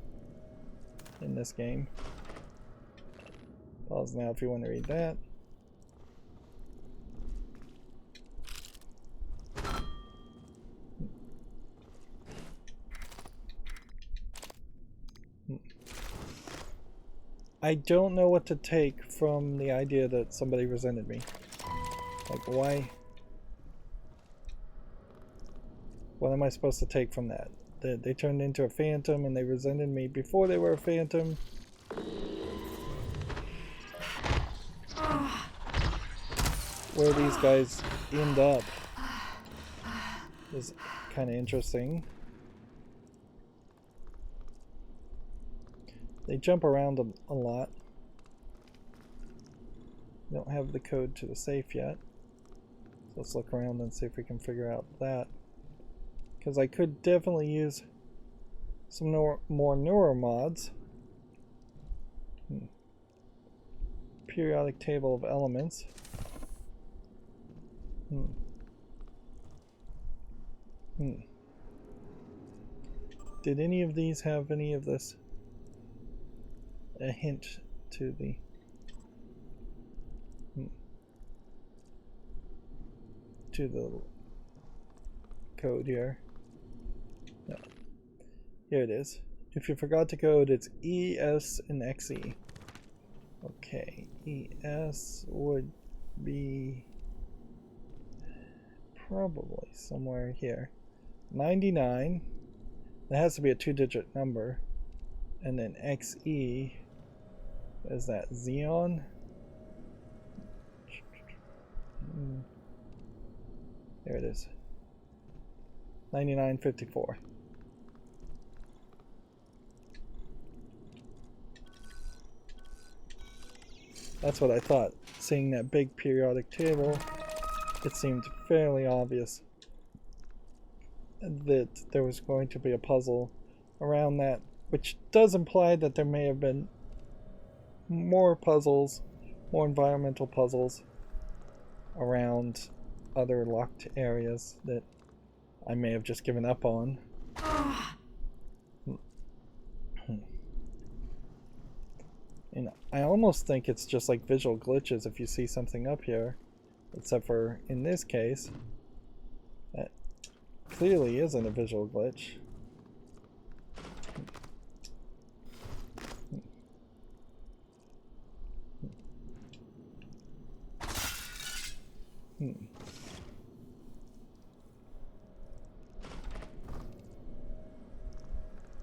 in this game. Pause now if you want to read that. I don't know what to take from the idea that somebody resented me. Like, why? What am I supposed to take from that? That they turned into a phantom and they resented me before they were a phantom? where these guys end up is kind of interesting. They jump around a lot. We don't have the code to the safe yet. So let's look around and see if we can figure out that. Because I could definitely use some more neuromods. Periodic table of elements. Did any of these have any of this? A hint to the... to the code here. No. Here it is. If you forgot to code, it's ES and XE. Okay, ES would be probably somewhere here. 99. That has to be a 2-digit number. And then XE is that Xeon? There it is. 9954. That's what I thought. Seeing that big periodic table, it seemed fairly obvious that there was going to be a puzzle around that, which does imply that there may have been more puzzles, more environmental puzzles around other locked areas that I may have just given up on. And I almost think it's just like visual glitches if you see something up here, except for in this case, that clearly isn't a visual glitch.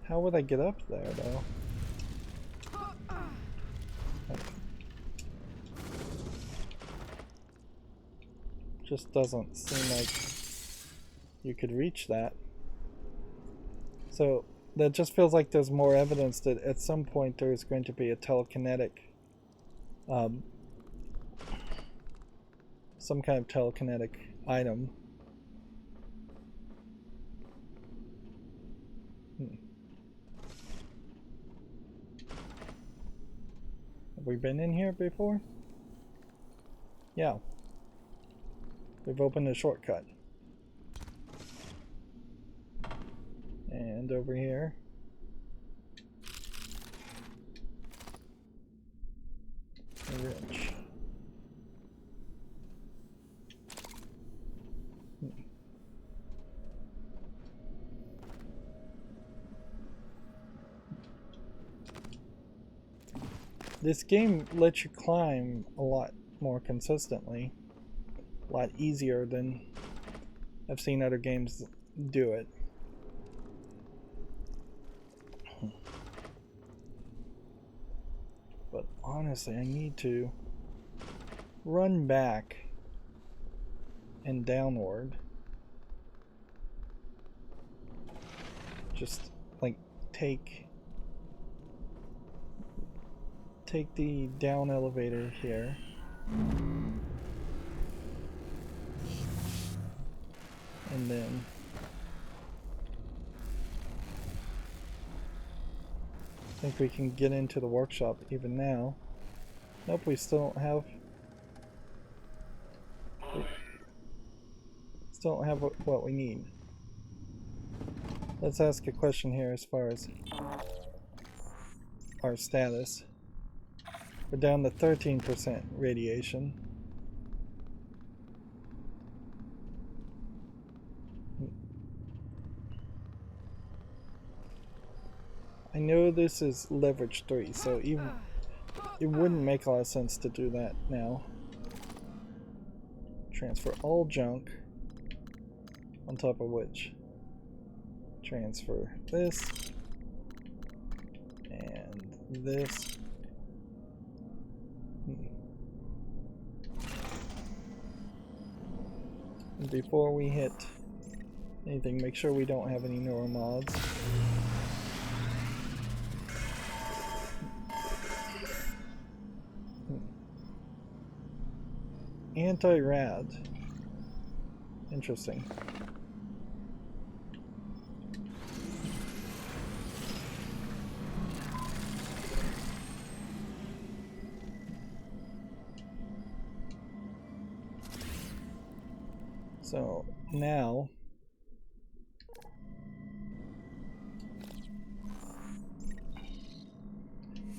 How would I get up there though? Just doesn't seem like you could reach that. So that just feels like there's more evidence that at some point there's going to be a telekinetic, some kind of telekinetic item. Have we been in here before? Yeah. We've opened a shortcut. And over here. A wrench. This game lets you climb a lot more consistently. A lot easier than I've seen other games do it. But honestly, I need to run back and downward. Just like take the down elevator here. And then I think we can get into the workshop even now. Nope, we still don't have what we need. Let's ask a question here as far as our status. We're down to 13% radiation. I know this is leverage 3, so even it wouldn't make a lot of sense to do that now. Transfer all junk, on top of which transfer this and this. Before we hit anything, make sure we don't have any neuromods. Anti-rad. Interesting. So now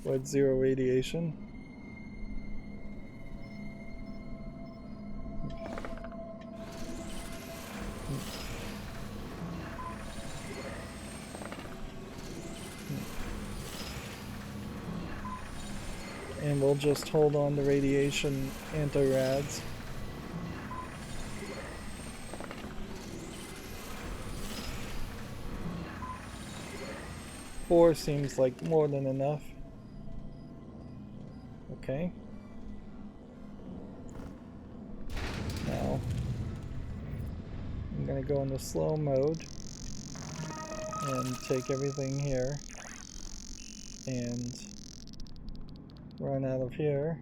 with 0 radiation. And we'll just hold on to radiation anti-rads. Four seems like more than enough. Okay. Now I'm gonna go into slow mode and take everything here and run out of here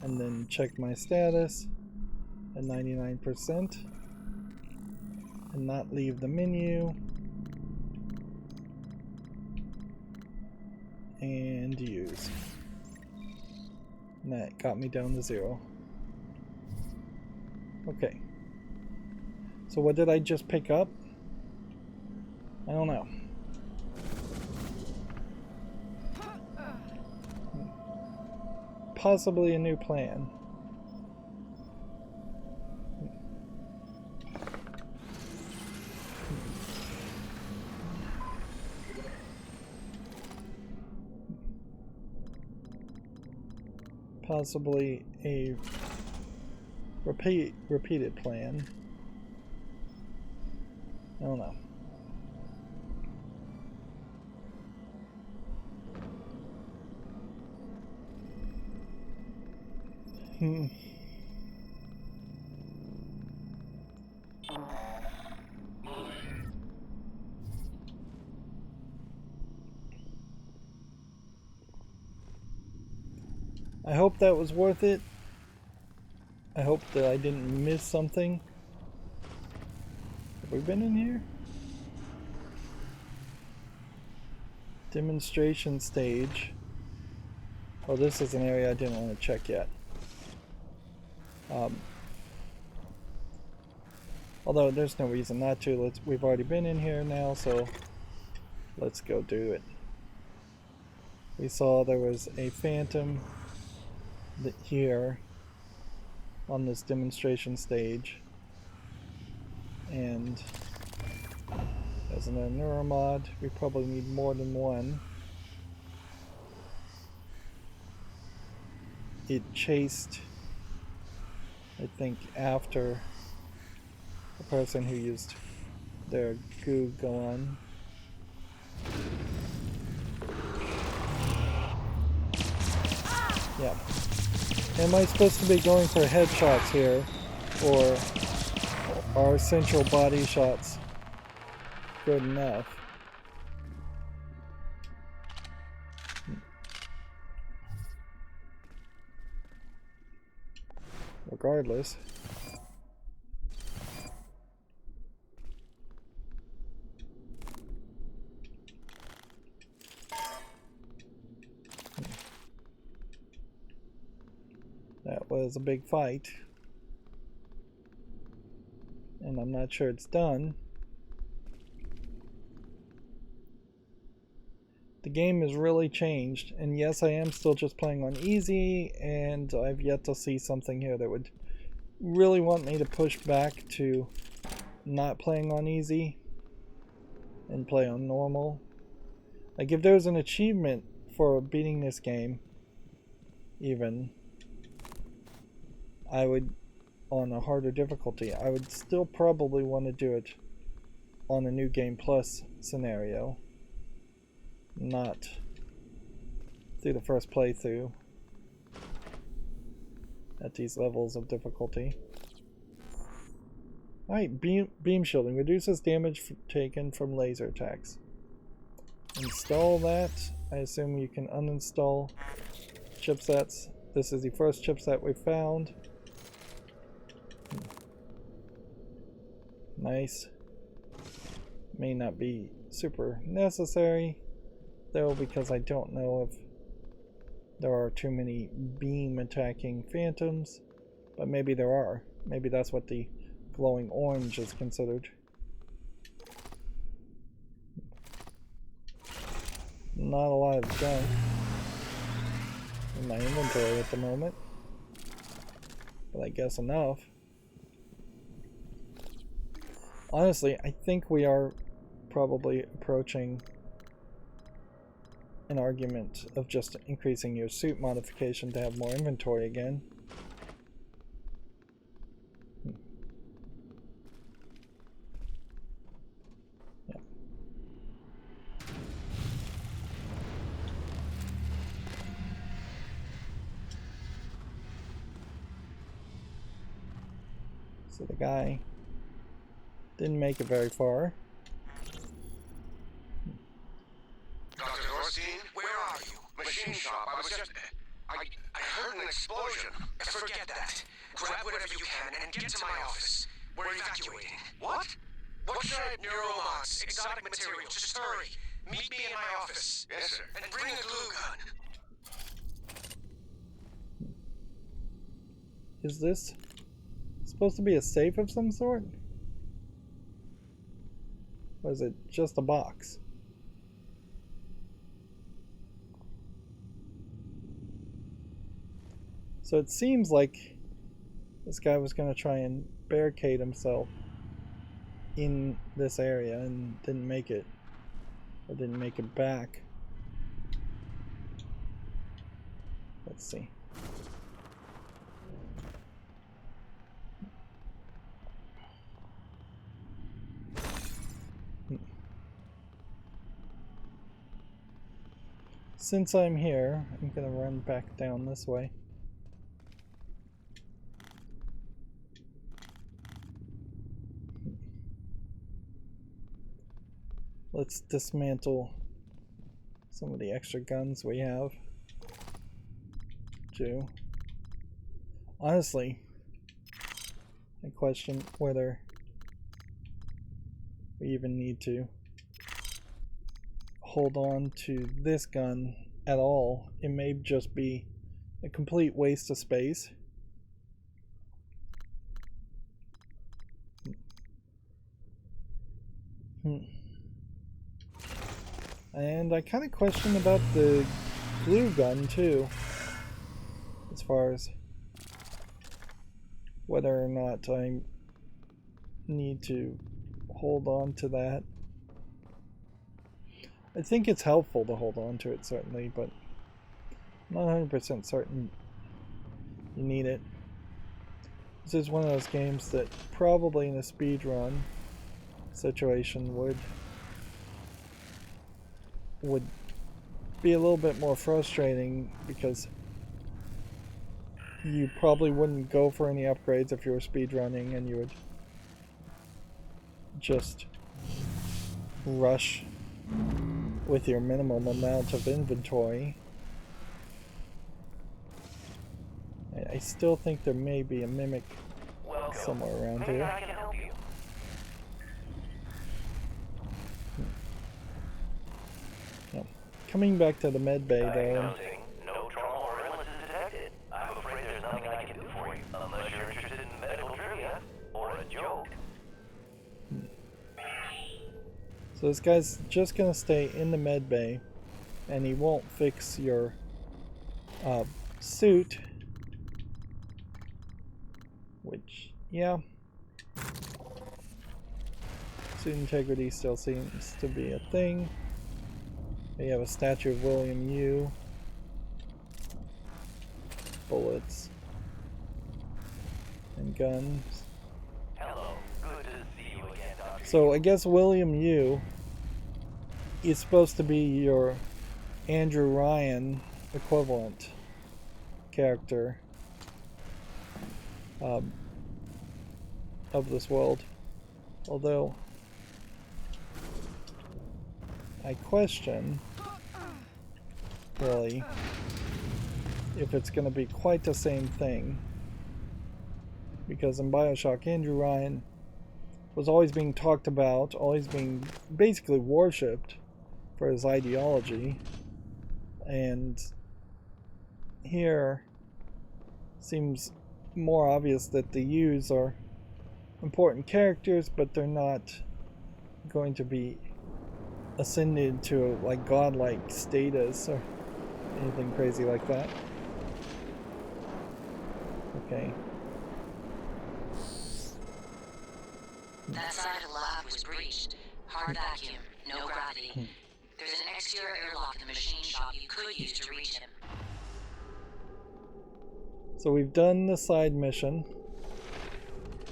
and then check my status at 99% and not leave the menu and use. And that got me down to 0. Okay. So what did I just pick up? I don't know. Possibly a new plan. Possibly a repeated plan. I don't know. I hope that was worth it. I hope that I didn't miss something. Have we been in here? Demonstration stage. Oh, this is an area I didn't want to check yet. Although there's no reason not to. We've already been in here now, so let's go do it. We saw there was a phantom here on this demonstration stage, and as an neuromod, we probably need more than one. It chased, I think, after the person who used their goo gun. Yeah. Am I supposed to be going for headshots here, or are central body shots good enough? Regardless. That was a big fight, and I'm not sure it's done. The game has really changed, and yes, I am still just playing on easy, and I've yet to see something here that would really want me to push back to not playing on easy and play on normal. Like, if there was an achievement for beating this game, even, I would, on a harder difficulty, I would still probably want to do it on a New Game Plus scenario, not through the first playthrough at these levels of difficulty. Alright, beam shielding reduces damage taken from laser attacks. Install that. I assume you can uninstall chipsets. This is the first chipset we found. Nice. May not be super necessary though, because I don't know if there are too many beam attacking phantoms, but maybe there are. Maybe that's what the glowing orange is considered. Not a lot of junk in my inventory at the moment, but I guess enough. Honestly, I think we are probably approaching an argument of just increasing your suit modification to have more inventory again. Yeah. So the guy didn't make it very far. Dr. Dorstein, where are you? Machine shop. I was just... I heard an explosion. Forget that. Grab whatever you can and get to my office. We're evacuating. What? What should I... Neuromods, exotic material. Just hurry. Meet me in my office. Yes, sir. And bring a glue gun. Is this supposed to be a safe of some sort? Or is it just a box? So it seems like this guy was going to try and barricade himself in this area and didn't make it. Or didn't make it back. Let's see. Since I'm here, I'm going to run back down this way. Let's dismantle some of the extra guns we have, too. Honestly, I question whether we even need to hold on to this gun at all. It may just be a complete waste of space. And I kind of question about the glue gun too, as far as whether or not I need to hold on to that. I think it's helpful to hold on to it, certainly, but I'm not 100% certain you need it. This is one of those games that probably in a speedrun situation would be a little bit more frustrating, because you probably wouldn't go for any upgrades if you were speedrunning, and you would just rush with your minimum amount of inventory. I still think there may be a mimic somewhere around here. I can help you. No. Coming back to the med bay though. Diagnosing. No trauma or illness is detected. I'm afraid there's nothing I can do for you, unless you're interested in medical trivia or a joke. So this guy's just gonna stay in the med bay, and he won't fix your suit. Which, yeah. Suit integrity still seems to be a thing. We have a statue of William U. Bullets. And guns. Hello. Good to see you again, Dr. So I guess William U is supposed to be your Andrew Ryan equivalent character of this world. Although I question, really, if it's going to be quite the same thing. Because in Bioshock, Andrew Ryan was always being talked about, always being basically worshipped for his ideology. And here seems more obvious that the U's are important characters, but they're not going to be ascended to like godlike status or anything crazy like that. Okay. That side of the lab was breached. Hard vacuum, no gravity. There's an exterior airlock in the machine shop you could use to reach him. So we've done the side mission,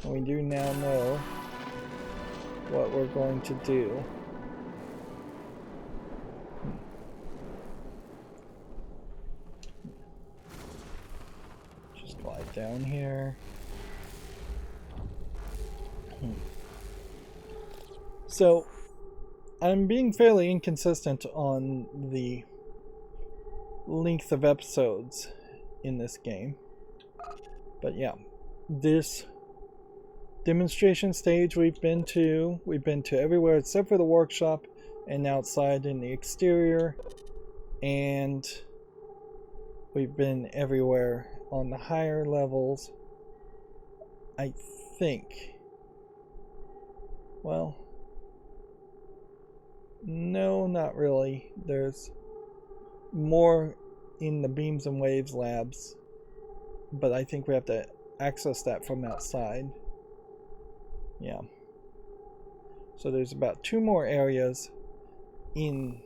and we do now know what we're going to do. Just glide down here. So I'm being fairly inconsistent on the length of episodes in this game. But yeah, this demonstration stage we've been to everywhere except for the workshop and outside in the exterior, and we've been everywhere on the higher levels, I think. Well, no, not really. There's more in the beams and waves labs, but I think we have to access that from outside. Yeah. So there's about 2 more areas in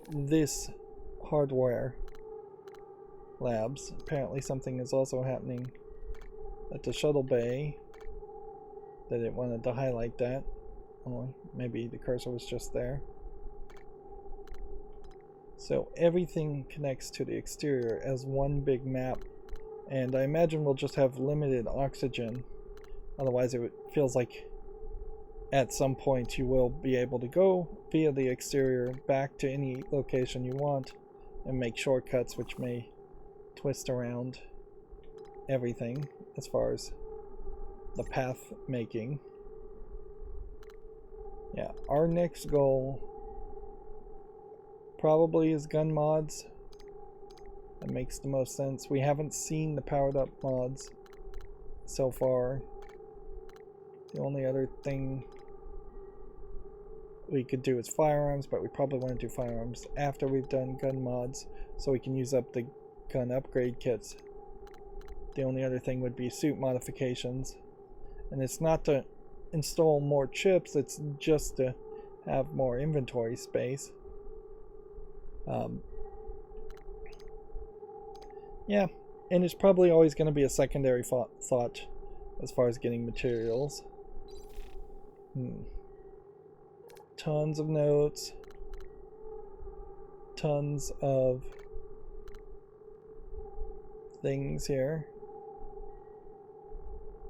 this hardware labs. Apparently something is also happening at the shuttle bay. That it wanted to highlight that. Oh, maybe the cursor was just there. So everything connects to the exterior as one big map, and I imagine we'll just have limited oxygen. Otherwise it feels like at some point you will be able to go via the exterior back to any location you want and make shortcuts which may twist around everything as far as the path making. Yeah, our next goal probably is gun mods. That makes the most sense. We haven't seen the powered up mods so far. The only other thing we could do is firearms, but we probably want to do firearms after we've done gun mods so we can use up the gun upgrade kits. The only other thing would be suit modifications, and it's not to install more chips, it's just to have more inventory space. Yeah, and it's probably always going to be a secondary thought as far as getting materials. Tons of notes, tons of things here.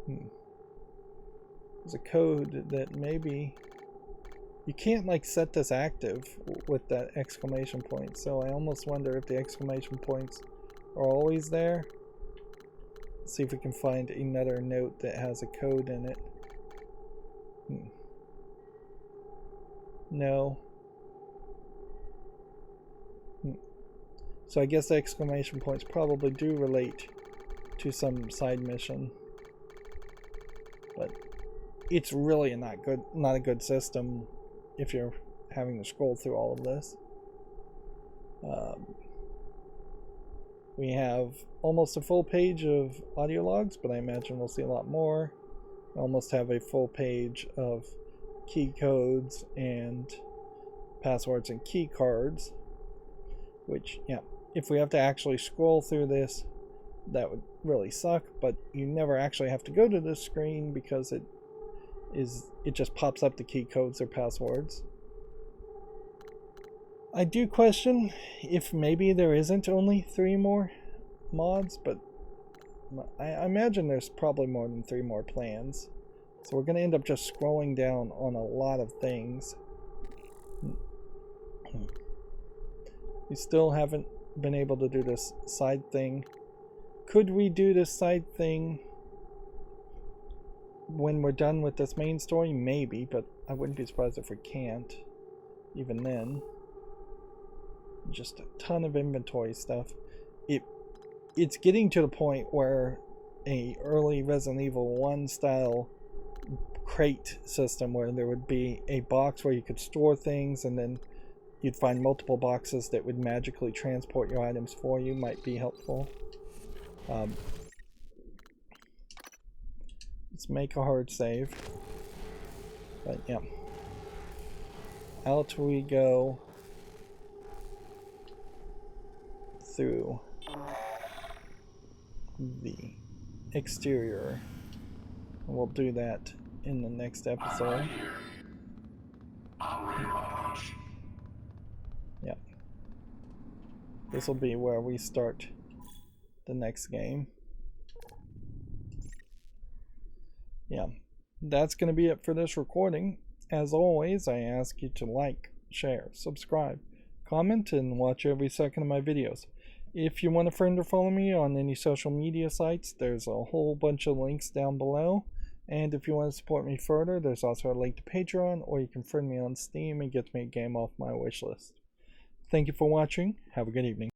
There's a code that maybe you can't like set this active with that exclamation point, so I almost wonder if the exclamation points are always there. Let's see if we can find another note that has a code in it. No. So I guess the exclamation points probably do relate to some side mission, but it's really not a good system if you're having to scroll through all of this. We have almost a full page of audio logs, but I imagine we'll see a lot more. We almost have a full page of key codes and passwords and key cards, which, yeah, if we have to actually scroll through this, that would really suck, but you never actually have to go to this screen because it just pops up the key codes or passwords. I do question if maybe there isn't only 3 more mods, but I imagine there's probably more than 3 more plans. So we're going to end up just scrolling down on a lot of things. We still haven't been able to do this side thing. Could we do this side thing when we're done with this main story? Maybe, but I wouldn't be surprised if we can't. Even then. Just a ton of inventory stuff. It's getting to the point where a early Resident Evil 1 style crate system where there would be a box where you could store things and then you'd find multiple boxes that would magically transport your items for you might be helpful. Let's make a hard save. But yeah. Out we go through the exterior. And we'll do that in the next episode. Yeah. This will be where we start the next game. Yeah. That's going to be it for this recording. As always, I ask you to like, share, subscribe, comment, and watch every second of my videos. If you want to friend or follow me on any social media sites, there's a whole bunch of links down below. And if you want to support me further, there's also a link to Patreon, or you can friend me on Steam and get me a game off my wishlist. Thank you for watching. Have a good evening.